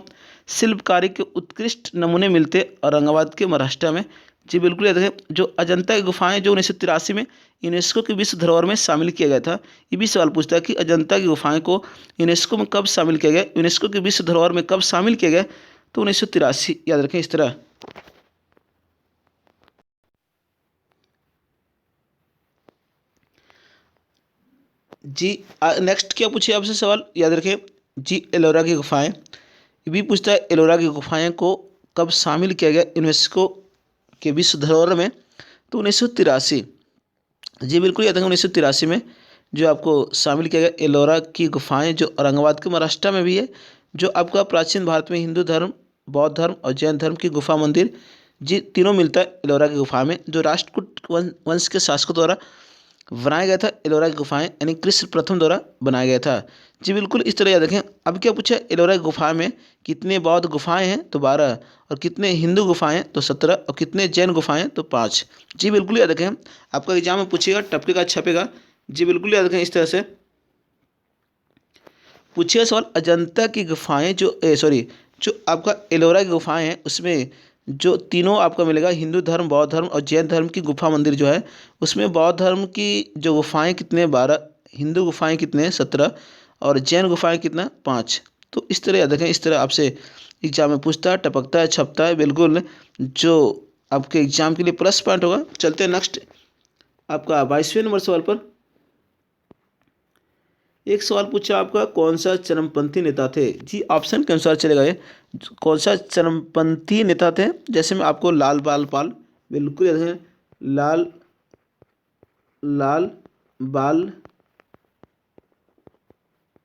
S1: शिल्पकारी के उत्कृष्ट नमूने मिलते औरंगाबाद के महाराष्ट्र में। जी बिल्कुल याद रखें, जो अजंता की गुफाएं जो 1983 में यूनेस्को की विश्व धरोहर में शामिल किया गया था। ये भी सवाल पूछता है कि अजंता की गुफाएं को यूनेस्को में कब शामिल किया गया, यूनेस्को की विश्व धरोहर में कब शामिल किया गया तो 1983, याद रखें इस तरह। जी नेक्स्ट क्या पूछिए आपसे सवाल, याद रखें। जी एलोरा की गुफाएं, ये भी पूछता है एलोरा की गुफाएं को कब शामिल किया गया यूनेस्को के विश्व धरोहर में तो 1983। जी बिल्कुल याद रखें, 1983 में जो आपको शामिल किया गया एलोरा की गुफाएं जो औरंगाबाद के महाराष्ट्र में भी है, जो आपका प्राचीन भारत में हिंदू धर्म, बौद्ध धर्म और जैन धर्म की गुफा मंदिर जी तीनों मिलता है एलोरा की गुफा में, जो राष्ट्रकूट वंश के शासकों द्वारा बनाया गया था एलोरा की गुफाएं, यानी कृष्ण प्रथम द्वारा बनाया गया था। जी बिल्कुल, इस तरह याद रखें। अब क्या पूछा, एलोरा की गुफा में कितने बौद्ध गुफाएं हैं, तो 12, और कितने हिंदू गुफाएं हैं, तो 17, और कितने जैन गुफाएं हैं, तो 5। जी बिल्कुल याद रखें, आपका एग्जाम में पूछेगा, टपकेगा, छपेगा। जी बिल्कुल याद रखें। इस तरह से पूछिए सवाल, अजंता की गुफाएं जो आपका एलोरा की गुफाएं हैं, उसमें जो तीनों आपको मिलेगा, हिंदू धर्म, बौद्ध धर्म और जैन धर्म की गुफा मंदिर जो है, उसमें बौद्ध धर्म की जो गुफाएं कितने, 12, हिंदू गुफाएं कितने, 17, और जैन गुफाएं कितना, 5। तो इस तरह याद रखें, इस तरह आपसे एग्जाम में पूछता है, टपकता है, छपता है बिल्कुल, जो आपके एग्जाम के लिए प्लस पॉइंट होगा। चलते हैं नेक्स्ट, आपका 22वें नंबर सवाल पर। एक सवाल पूछा आपका, कौन सा चरमपंथी नेता थे। जी ऑप्शन के अनुसार चलेगा ये, कौन सा चरमपंथी नेता थे। जैसे में आपको लाल बाल पाल, बिल्कुल याद है, लाल लाल बाल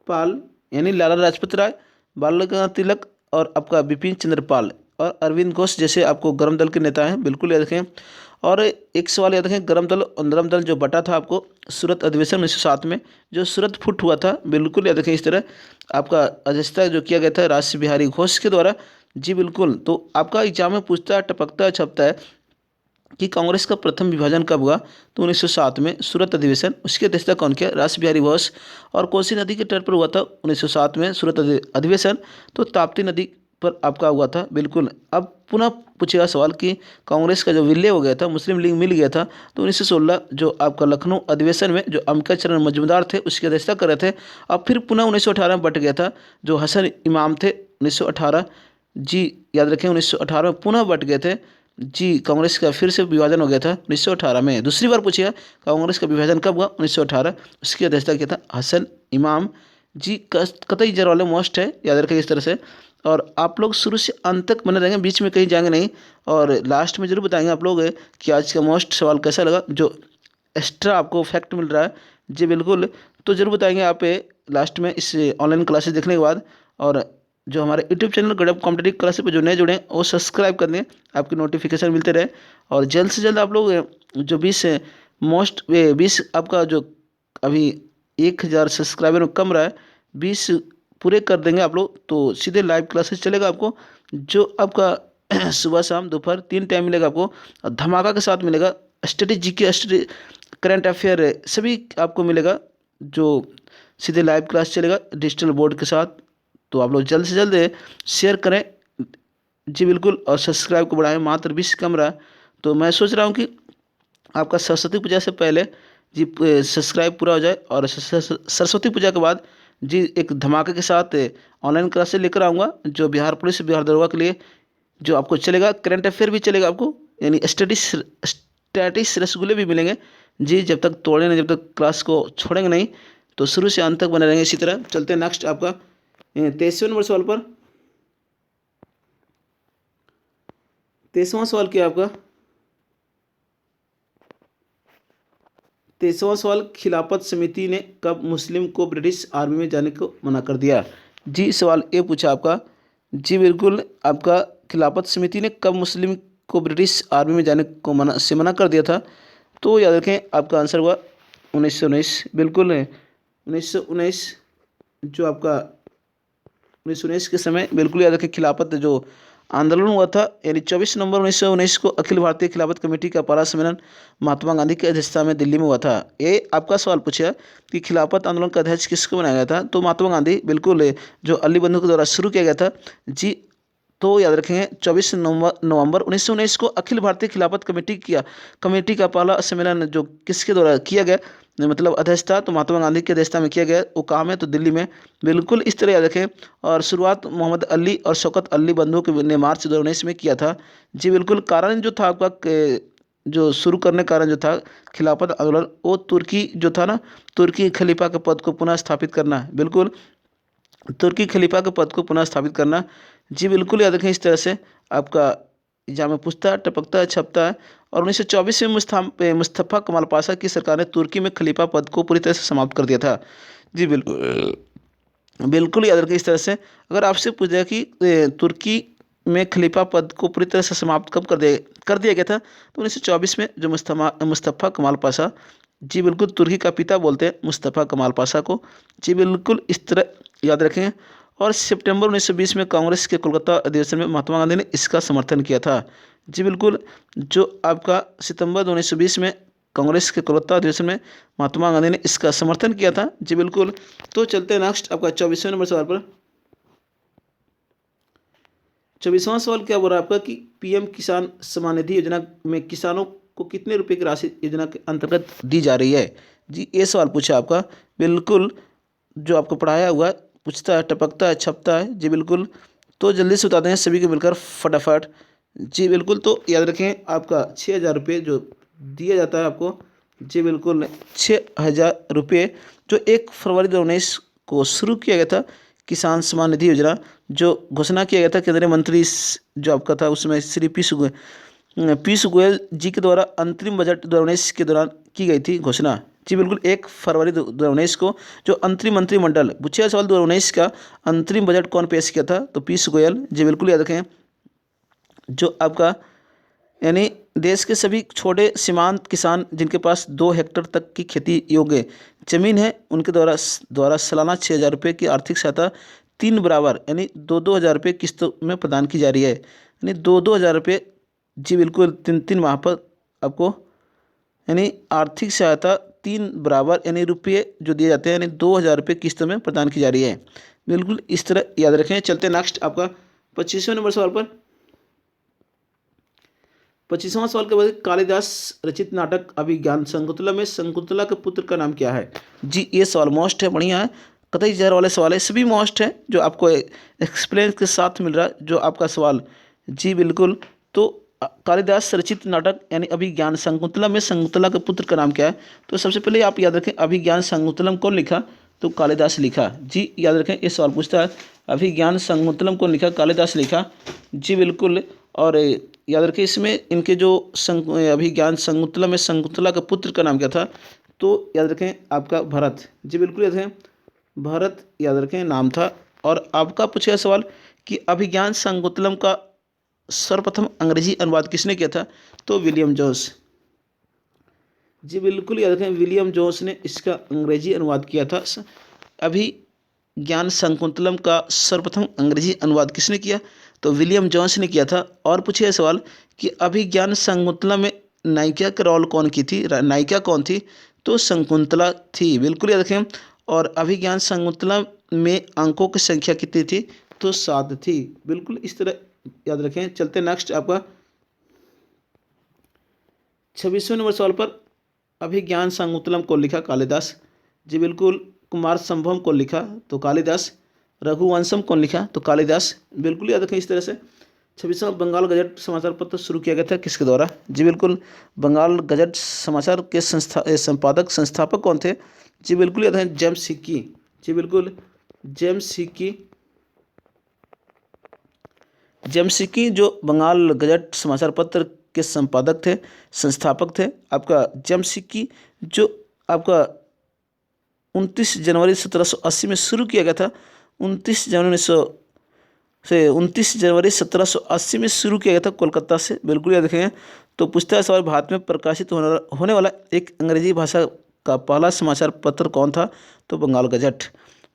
S1: पाल, यानी लाला लाजपत राय, बाल गंगाधर तिलक, और आपका बिपिन चंद्र पाल, और अरविंद घोष जैसे आपको गर्म दल के नेता हैं, बिल्कुल याद रखें। और एक सवाल याद रखें, गर्म दल और नरम दल जो बटा था आपको सूरत अधिवेशन 1907 में, जो सूरत फुट हुआ था, बिल्कुल याद रखें। इस तरह आपका अध्यक्षता जो किया गया था राष्ट्र बिहारी घोष के द्वारा। जी बिल्कुल, तो आपका एग्जाम में पूछता है, टपकता है, छपता है कि कांग्रेस का प्रथम विभाजन कब हुआ, तो 1907 में सूरत अधिवेशन। उसकी अध्यक्षता कौन किया, रास बिहारी बोस। और कौन सी नदी के तट पर हुआ था 1907 में सूरत अधिवेशन, तो ताप्ती नदी पर आपका हुआ था, बिल्कुल। अब पुनः पूछेगा सवाल कि कांग्रेस का जो विलय हो गया था, मुस्लिम लीग मिल गया था, तो 1916 जो आपका लखनऊ अधिवेशन में जो अंबिका चरण मजूमदार थे उसकी अध्यक्षता कर रहे थे। अब फिर पुनः 1918 में बट गया था, जो हसन इमाम थे 1918। जी याद रखें, 1918 में पुनः बट गए थे। जी कांग्रेस का फिर से विभाजन हो गया था 1918 में। दूसरी बार पूछिए, कांग्रेस का विभाजन कब हुआ, 1918। उसकी अध्यक्षता किया था हसन इमाम। जी कतई जरवाले मोस्ट है, याद रखें इस तरह से। और आप लोग शुरू से अंत तक बने रहेंगे, बीच में कहीं जाएंगे नहीं, और लास्ट में जरूर बताएंगे आप लोग कि आज का मोस्ट सवाल कैसा लगा, जो एक्स्ट्रा आपको फैक्ट मिल रहा है। जी बिल्कुल, तो जरूर बताएंगे आप लास्ट में इस ऑनलाइन क्लासेस देखने के बाद। और जो हमारे यूट्यूब चैनल गड़प कॉम्पिटेटिव क्लासेस पर जो नए जुड़े हैं वो सब्सक्राइब कर दें, आपकी नोटिफिकेशन मिलते रहे। और जल्द से जल्द आप लोग जो 20 आपका जो अभी 1000 सब्सक्राइबर में कम रहा है, 20 पूरे कर देंगे आप लोग, तो सीधे लाइव क्लासेस चलेगा आपको, जो आपका सुबह शाम दोपहर 3 टाइम मिलेगा आपको, और धमाका के साथ मिलेगा। Study GK, study current affair सभी आपको मिलेगा, जो सीधे लाइव क्लास चलेगा डिजिटल बोर्ड के साथ। तो आप लोग जल्द से जल्द शेयर करें। जी बिल्कुल, और सब्सक्राइब को बढ़ाएं, मात्र 20 कम रहा। तो मैं सोच रहा हूँ कि आपका सरस्वती पूजा से पहले जी सब्सक्राइब पूरा हो जाए, और सरस्वती पूजा के बाद जी एक धमाके के साथ ऑनलाइन क्लासेस लेकर आऊँगा, जो बिहार पुलिस, बिहार दरोगा के लिए जो आपको चलेगा। करंट अफेयर भी चलेगा आपको, यानी स्टैटिस रसगुल्ले भी मिलेंगे। जी जब तक तोड़े नहीं, जब तक क्लास को छोड़ेंगे नहीं, तो शुरू से अंत तक बने रहेंगे इसी तरह। चलते हैं नेक्स्ट, आपका 23वें नंबर सवाल पर। 23वां सवाल क्या है आपका, 23वां सवाल, खिलाफत समिति ने कब मुस्लिम को ब्रिटिश आर्मी में जाने को मना कर दिया। जी सवाल ये पूछा आपका। जी बिल्कुल, आपका खिलाफत समिति ने कब मुस्लिम को ब्रिटिश आर्मी में जाने को मना कर दिया था, तो याद रखें आपका आंसर हुआ 1919। बिल्कुल 1919, जो आपका 1919 के समय, बिल्कुल याद रखें, खिलाफत जो आंदोलन हुआ था, यानी 24 नवंबर 1919 को अखिल भारतीय खिलाफत कमेटी का पहला सम्मेलन महात्मा गांधी की अध्यक्षता में दिल्ली में हुआ था। ये आपका सवाल पूछा कि खिलाफत आंदोलन का अध्यक्ष किसको बनाया गया था, तो महात्मा गांधी, बिल्कुल, जो अली बंधु के द्वारा शुरू किया गया था। जी तो याद रखेंगे 24 नवंबर 1919 को अखिल भारतीय खिलाफत कमेटी का पहला सम्मेलन जो किसके द्वारा किया गया, मतलब अध्यक्षता, तो महात्मा गांधी की अध्यक्षता में किया गया। वो काम है तो दिल्ली में, बिल्कुल इस तरह याद रखें। और शुरुआत मोहम्मद अली और शौकत अली बंधुओं के ने मार्च 2019 में किया था। जी बिल्कुल, कारण जो था आपका जो शुरू करने कारण जो था खिलाफत आंदोलन, वो तुर्की जो था ना, तुर्की खलीफा के पद को पुनः स्थापित करना, बिल्कुल तुर्की खलीफा के पद को पुनः स्थापित करना। जी बिल्कुल याद रखें, इस तरह से आपका एग्जाम में पूछता है, टपकता है, छपता है। और 1924 में मुस्तफ़ा कमाल पाशा की सरकार ने तुर्की में खलीफा पद को पूरी तरह से समाप्त कर दिया था। जी बिल्कुल, बिल्कुल याद रखें इस तरह से। अगर आपसे पूछा कि तुर्की में खलीफा पद को पूरी तरह से समाप्त कब कर दिया गया था, तो 1924 में जो मुस्तफ़ा कमाल पाशा जी बिल्कुल, तुर्की का पिता बोलते हैं मुस्तफ़ा कमाल पाशा को। जी बिल्कुल, इस तरह याद रखें। और सितंबर 1920 में कांग्रेस के कोलकाता अधिवेशन में महात्मा गांधी ने इसका समर्थन किया था। जी बिल्कुल, जो आपका सितंबर 1920 में कांग्रेस के कोलकाता अधिवेशन में महात्मा गांधी ने इसका समर्थन किया था। जी बिल्कुल। तो चलते हैं नेक्स्ट आपका 24वें नंबर सवाल पर। 24वां सवाल क्या बोल रहा है आपका कि पीएम किसान सम्मान निधि योजना में किसानों को कितने रुपए की राशि योजना के अंतर्गत दी जा रही है। जी ये सवाल पूछा आपका। बिल्कुल, जो आपको पढ़ाया हुआ है, पूछता है, टपकता है, छपता है। जी बिल्कुल, तो जल्दी से बताते हैं सभी को मिलकर फटाफट। जी बिल्कुल, तो याद रखें आपका 6,000 रुपये जो दिया जाता है आपको। जी बिल्कुल, 6,000 रुपये जो 1 फरवरी 2019 को शुरू किया गया था किसान सम्मान निधि योजना, जो घोषणा किया गया था केंद्रीय मंत्री जो आपका था उसमें श्री पीयूष गोयल जी के द्वारा अंतरिम बजट 2019 के दौरान की गई थी घोषणा। जी बिल्कुल, 1 फरवरी 2019 को जो अंतरिम मंत्रिमंडल पूछा सवाल 2019 का अंतरिम बजट कौन पेश किया था, तो पीयूष गोयल। जी बिल्कुल याद रखें। जो आपका यानी देश के सभी छोटे सीमांत किसान जिनके पास 2 हेक्टेयर तक की खेती योग्य जमीन है उनके द्वारा सालाना 6,000 रुपये की आर्थिक सहायता 3 बराबर यानी 2-2 हज़ार रुपये किस्तों में प्रदान की जा रही है, यानी 2-2 हज़ार रुपये। जी बिल्कुल, 3-3 माह पर आपको यानी आर्थिक सहायता 3 बराबर यानी रुपये जो दिए जाते हैं यानी 2,000 रुपये किस्तों में प्रदान की जा रही है। बिल्कुल इस तरह याद रखें। चलते नेक्स्ट आपका 25वें नंबर सवाल पर। 25वां सवाल के बाद कालिदास रचित नाटक अभिज्ञान शकुंतला में शकुंतला के पुत्र का नाम क्या है। जी ये सवाल मोस्ट है, बढ़िया है, कतई जहर वाले सवाल है, सभी मोस्ट है जो आपको एक्सप्लेन के साथ मिल रहा है जो आपका सवाल। जी बिल्कुल, तो कालिदास रचित नाटक यानी अभिज्ञान शकुंतला में शकुंतला के पुत्र का नाम क्या है। तो सबसे पहले आप याद रखें अभिज्ञान शकुंतलम कौन लिखा, तो कालिदास लिखा। जी याद रखें, ये सवाल पूछता है अभिज्ञान शकुंतलम कौन लिखा, कालिदास लिखा। जी बिल्कुल, और याद रखें इसमें इनके जो अभिज्ञान शकुंतला में शकुंतला का पुत्र का नाम क्या था, तो याद रखें आपका भरत। जी बिल्कुल याद रखें, भरत याद रखें नाम था। और आपका पूछा सवाल कि अभिज्ञान शकुंतलम का सर्वप्रथम अंग्रेजी अनुवाद किसने किया था, तो विलियम जोन्स। जी बिल्कुल याद रखें, विलियम जोन्स ने इसका अंग्रेजी अनुवाद किया था। अभिज्ञान शकुंतलम का सर्वप्रथम अंग्रेजी अनुवाद किसने किया, तो विलियम जोन्स ने किया था। और पूछिए सवाल कि अभिज्ञान शकुंतला में नायिका का रोल कौन की थी, नायिका कौन थी, तो शकुंतला थी। बिल्कुल याद रखें। और अभिज्ञान शकुंतला में अंकों की संख्या कितनी थी, तो 7 थी। बिल्कुल इस तरह याद रखें। चलते नेक्स्ट आपका 26वें नंबर सवाल पर। अभिज्ञान शकुंतलम को लिखा कालिदास। जी बिल्कुल, कुमार संभवम को लिखा, तो कालिदास। रघुवंशम कौन लिखा, तो कालिदास। बिल्कुल याद रखें इस तरह से। 26वां बंगाल गजट समाचार पत्र शुरू किया गया था किसके द्वारा। जी बिल्कुल, बंगाल गजट समाचार के संपादक संस्थापक कौन थे, जी बिल्कुल याद है जेम्स हिक्की। जी बिल्कुल, जेम्स हिक्की। जेम्स हिक्की जो बंगाल गजट समाचार पत्र के संपादक थे, संस्थापक थे। आपका जेम्स हिक्की जो आपका 29 जनवरी 1780 में शुरू किया गया था। 29 जनवरी 1780 में शुरू किया गया था कोलकाता से। बिल्कुल याद रखेंगे। तो पूछता है सवाल भारत में प्रकाशित होने वाला एक अंग्रेजी भाषा का पहला समाचार पत्र कौन था, तो बंगाल गजट।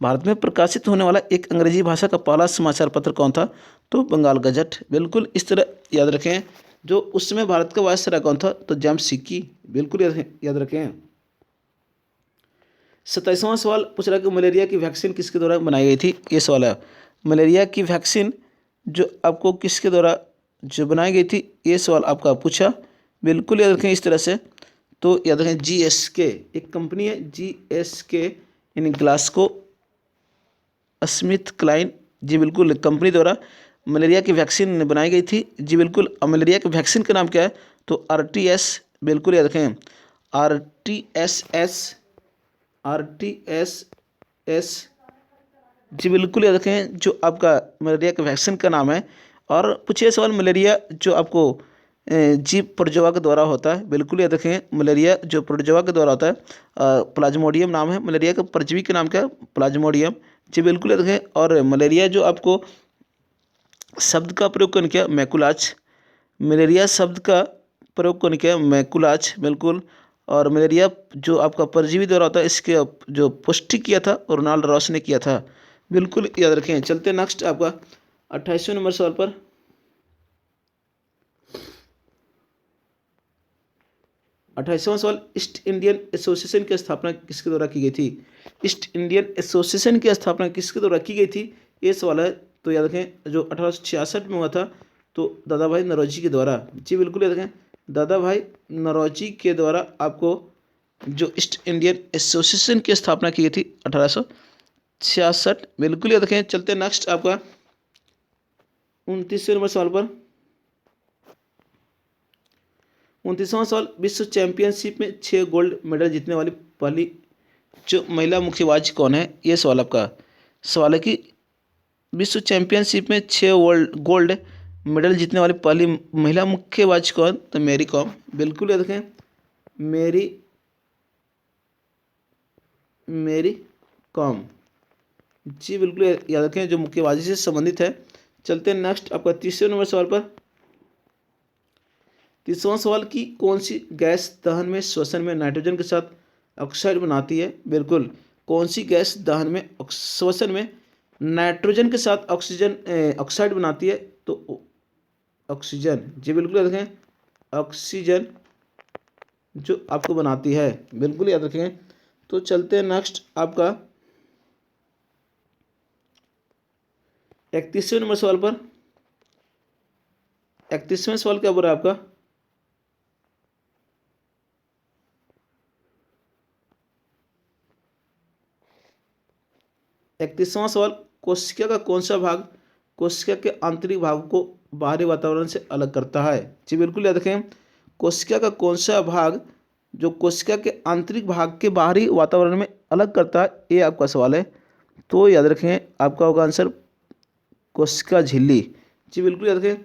S1: भारत में प्रकाशित होने वाला एक अंग्रेजी भाषा का पहला समाचार पत्र कौन था, तो बंगाल गजट। बिल्कुल इस तरह याद रखें। जो उस समय भारत का वायसराय कौन था, तो जेम्स हिक्की। बिल्कुल याद रखें। 27वां सवाल पूछ रहा है कि मलेरिया की वैक्सीन किसके द्वारा बनाई गई थी। ये सवाल है, मलेरिया की वैक्सीन जो आपको किसके द्वारा जो बनाई गई थी, ये सवाल आपका पूछा। बिल्कुल याद रखें इस तरह से। तो याद रखें GSK एक कंपनी है, GSK यानी ग्लास्को स्मिथ क्लाइन। जी बिल्कुल, कंपनी द्वारा मलेरिया की वैक्सीन बनाई गई थी। जी बिल्कुल, मलेरिया की वैक्सीन का नाम क्या है, तो RTS। बिल्कुल याद रखें RTS। जी बिल्कुल याद रखें, जो आपका मलेरिया के वैक्सीन का नाम है। और पूछिए सवाल मलेरिया जो आपको जीव प्रजोवा के द्वारा होता है। बिल्कुल याद रखें, मलेरिया जो प्रजोवा के द्वारा होता है प्लाज्मोडियम नाम है मलेरिया का, परजीवी का नाम क्या है, प्लाज्मोडियम। जी बिल्कुल याद रखें। और मलेरिया जो आपको शब्द का प्रयोग कौन किया, मैकुलाज। मलेरिया शब्द का प्रयोग कौन किया, मैकुलाज। बिल्कुल। और मलेरिया जो आपका परजीवी द्वारा होता है, इसके जो पुष्टि किया था और रोनाल्ड रॉस ने किया था। बिल्कुल याद रखें। चलते नेक्स्ट आपका 28वें नंबर सवाल पर। 28वां सवाल, ईस्ट इंडियन एसोसिएशन की स्थापना किसके द्वारा की गई थी? ईस्ट इंडियन एसोसिएशन की स्थापना किसके द्वारा की गई थी, ये सवाल है। तो याद रखें जो 1866 में हुआ था, तो दादा भाई नौरोजी के द्वारा। जी बिल्कुल याद रखें, दादा भाई नौरोजी के द्वारा आपको जो ईस्ट इंडियन एसोसिएशन की स्थापना की गई थी 1866। बिल्कुल याद रखें। चलते नेक्स्ट आपका 29वें नंबर सवाल पर। 29वां सवाल, विश्व चैंपियनशिप में 6 गोल्ड मेडल जीतने वाली पहली जो महिला मुक्केबाज कौन है? ये सवाल आपका सवाल है कि विश्व चैंपियनशिप में 6 गोल्ड मेडल जीतने वाली पहली महिला मुक्केबाज कौन? तो मेरी कॉम। बिल्कुल याद रखें, मेरी कॉम। जी बिल्कुल याद रखें, जो मुक्केबाजी से संबंधित है। चलते हैं नेक्स्ट आपका 30वें नंबर सवाल पर। 30वां सवाल की कौन सी गैस दहन में श्वसन में नाइट्रोजन के साथ ऑक्साइड बनाती है? बिल्कुल, कौन सी गैस दहन में श्वसन में नाइट्रोजन के साथ ऑक्साइड बनाती है? तो ऑक्सीजन। जी बिल्कुल याद रखें, ऑक्सीजन जो आपको बनाती है। बिल्कुल याद रखें। तो चलते हैं नेक्स्ट आपका 31वें नंबर सवाल पर। 31वें सवाल क्या बोल रहा है आपका? इकतीसवां सवाल, कोशिका का कौन सा भाग कोशिका के आंतरिक भाग को बाहरी वातावरण से अलग करता है? जी बिल्कुल याद रखें, कोशिका का कौन सा भाग जो कोशिका के आंतरिक भाग के बाहरी वातावरण में अलग करता है, ये आपका सवाल है। तो याद रखें, आपका होगा आंसर कोशिका झिल्ली। जी बिल्कुल याद रखें,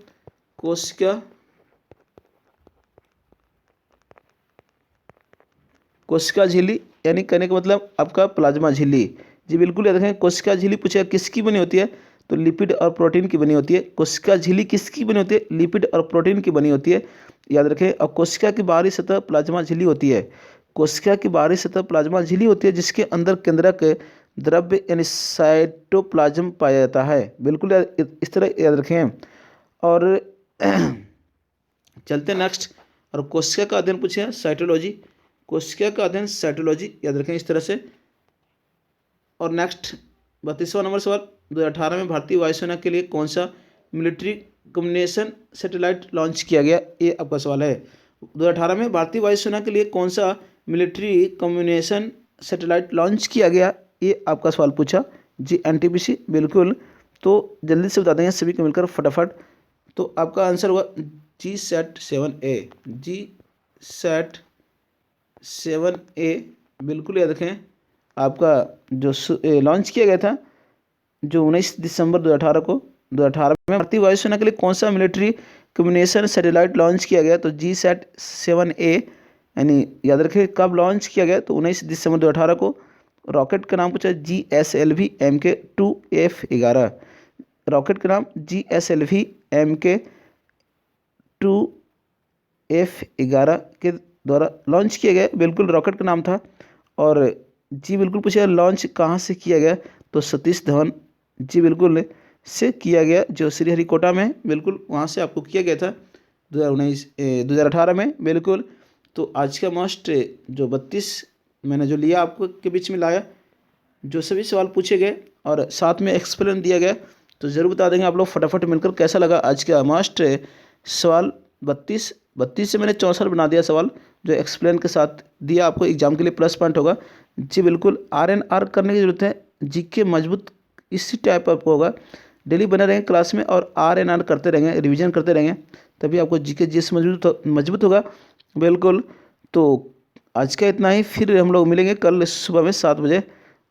S1: कोशिका झिल्ली यानी कहने का मतलब आपका प्लाज्मा झिल्ली। जी बिल्कुल याद रखें, कोशिका झिल्ली पूछेगा किसकी बनी होती है? तो लिपिड और प्रोटीन की बनी होती है। कोशिका झिल्ली किसकी बनी होती है? लिपिड और प्रोटीन की बनी होती है, याद रखें। और कोशिका की बाहरी सतह प्लाज्मा झिल्ली होती है। कोशिका की बाहरी सतह प्लाज्मा झिल्ली होती है, जिसके अंदर केंद्रक द्रव्य यानी साइटोप्लाज्म पाया जाता है। बिल्कुल इस तरह याद रखें। और चलते नेक्स्ट, और कोशिका का अध्ययन पूछे साइटोलॉजी। कोशिका का अध्ययन साइटोलॉजी, याद रखें इस तरह से। और नेक्स्ट 32वां नंबर सवाल, 2018 में भारतीय वायुसेना के लिए कौन सा मिलिट्री कम्युनिकेशन सैटेलाइट लॉन्च किया गया? ये आपका सवाल है। 2018 में भारतीय वायुसेना के लिए कौन सा मिलिट्री कम्युनिकेशन सैटेलाइट लॉन्च किया गया? ये आपका सवाल पूछा। जी एनटीपीसी। बिल्कुल, तो जल्दी से बता देंगे सभी को मिलकर फटाफट। तो आपका आंसर हुआ GSAT-7A। GSAT-7A। बिल्कुल याद रखें, आपका जो लॉन्च किया गया था जो 19 दिसंबर 2018 को, 2018 में भारतीय वायुसेना के लिए कौन सा मिलिट्री कम्युनिकेशन सैटेलाइट लॉन्च किया गया? तो GSAT-7A। यानी याद रखें कब लॉन्च किया गया? तो 19 दिसंबर 2018 को। रॉकेट का नाम पूछा GSLV MK-2F11। रॉकेट का नाम GSLV MK-2F11 के द्वारा लॉन्च किया गया। बिल्कुल रॉकेट का नाम था। और जी बिल्कुल पूछा लॉन्च कहाँ से किया गया? तो सतीश धवन जी बिल्कुल से किया गया, जो श्रीहरिकोटा में। बिल्कुल वहाँ से आपको किया गया था 2018 में। बिल्कुल, तो आज का मोस्ट जो 32 मैंने जो लिया आपको के बीच में लाया, जो सभी सवाल पूछे गए और साथ में एक्सप्लेन दिया गया, तो ज़रूर बता देंगे आप लोग फटाफट मिलकर कैसा लगा आज का मोस्ट सवाल 32 से मैंने 64 बना दिया सवाल, जो एक्सप्लेन के साथ दिया आपको एग्जाम के लिए प्लस पॉइंट होगा। जी बिल्कुल, RNR करने की ज़रूरत है। जीके मजबूत इसी टाइप आपको होगा। डेली बने रहेंगे क्लास में और RNR करते रहेंगे, रिवीजन करते रहेंगे, तभी आपको जीके जीएस मजबूत होगा। बिल्कुल, तो आज का इतना ही। फिर हम लोग मिलेंगे कल सुबह में 7 बजे।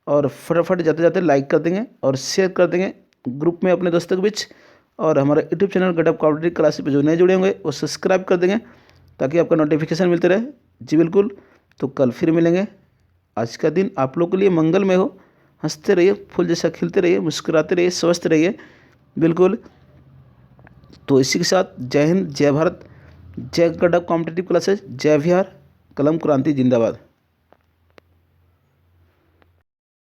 S1: और फटाफट जाते जाते लाइक कर देंगे और शेयर कर देंगे ग्रुप में अपने दोस्तों के बीच। और हमारा यूट्यूब चैनल गटअप कॉम्पिटिटिव क्लासेस पे जो नए जुड़े होंगे वो सब्सक्राइब कर देंगे, ताकि आपका नोटिफिकेशन मिलते रहे। जी बिल्कुल, तो कल फिर मिलेंगे। आज का दिन आप लोग के लिए मंगलमय हो। हंसते रहिए, फूल जैसा खिलते रहिए, मुस्कुराते रहिए, स्वस्थ रहिए। बिल्कुल, तो इसी के साथ जय हिंद, जय भारत, जय गटअप कॉम्पिटिटिव क्लासेस, जय बिहार। कलम क्रांति जिंदाबाद।